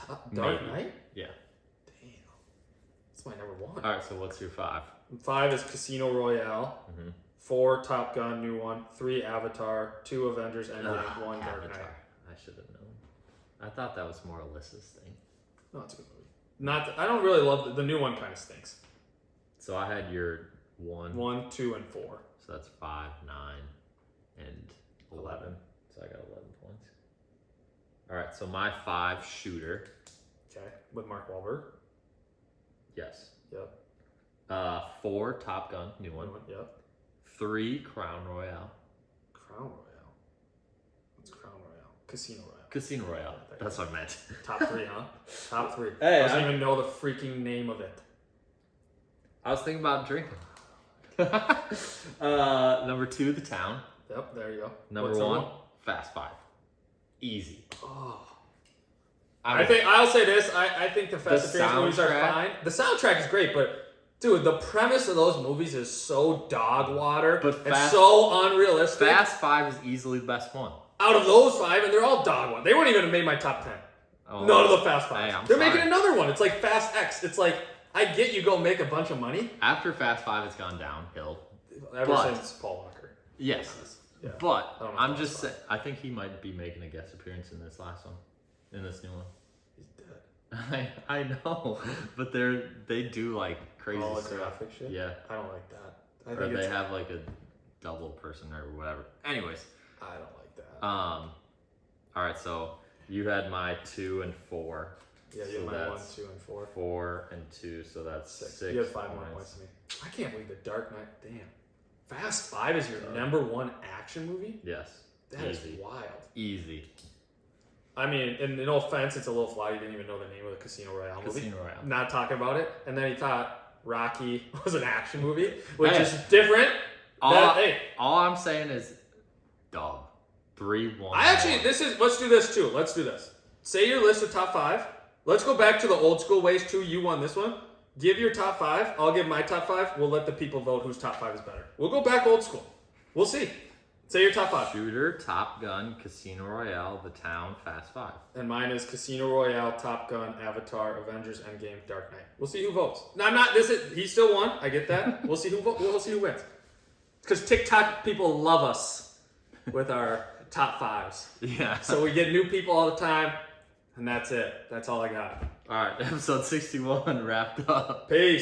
Dark Maybe. Knight? Yeah. Damn. That's my number 1. All right. So what's your 5? 5 is Casino Royale. 4 Top Gun, new one. 3 Avatar. 2 Avengers Endgame. 1 Dark Knight. Avatar. I should have known. I thought that was more Alyssa's thing. No, it's a good movie. I don't really love the new one. Kind of stinks. So I had your 1. 1, 2, and 4. So that's 5, 9, and 11. So I got 11 points. All right. So my 5 shooter. Okay, with Mark Wahlberg. Yes. Yep. 4 Top Gun, new one. Yep. 3 Crown Royale. Crown Royale. What's Crown Royale? Casino Royale. Casino Royale. That's what I meant. Top 3, huh? Top 3. Hey, I don't even know the freaking name of it. I was thinking about drinking. Number 2, The Town. Yep, there you go. Number What's 1, Fast 5. Easy. Oh. I I'll say this. I think the Fast and The Furious movies are soundtrack- fine. The soundtrack is great, but dude, the premise of those movies is so dog water. But and Fast- so unrealistic. Fast 5 is easily the best one. Out of those 5, and they're all dog water. They weren't even made my top 10. Oh. None of the Fast 5s. Hey, I'm They're sorry. making another one. It's like Fast X. It's like, I get you go make a bunch of money. After Fast 5, it's gone downhill. Ever But- since Paul Walker. Yes. Yeah. But I don't know I'm if just that's saying, I think he might be making a guest appearance in this last one. In this new one. He's dead. I know. But they do like crazy stuff. Holographic shit? Yeah. I don't like that. I Or think they have like a double person or whatever. Anyways. I don't like that. All right, so you had my 2 and 4. Yeah, you so have my 1, that's 2, and 4. 4 and 2, so that's 6. You have 5 more points than me. I can't believe The Dark Knight. Damn. Fast 5 is your number 1 action movie? Yes. That is Easy. wild. Easy. I mean, in no offense, it's a little fly. You didn't even know the name of the Casino Royale movie. Casino Royale. Not talking about it. And then he thought Rocky was an action movie, which Hey. is different. All I'm saying is dub. 3-1. Let's do this too. Let's do this. Say your list of top 5. Let's go back to the old school ways too. You won this one. Give your top 5. I'll give my top 5. We'll let the people vote whose top 5 is better. We'll go back old school. We'll see. Say your top 5. Shooter, Top Gun, Casino Royale, The Town, Fast 5. And mine is Casino Royale, Top Gun, Avatar, Avengers, Endgame, Dark Knight. We'll see who votes. No, I'm not. He still won. I get that. We'll see who votes. We'll see who wins. Because TikTok people love us with our top 5s. Yeah. So we get new people all the time, and that's it. That's all I got. All right, episode 61 wrapped up. Peace.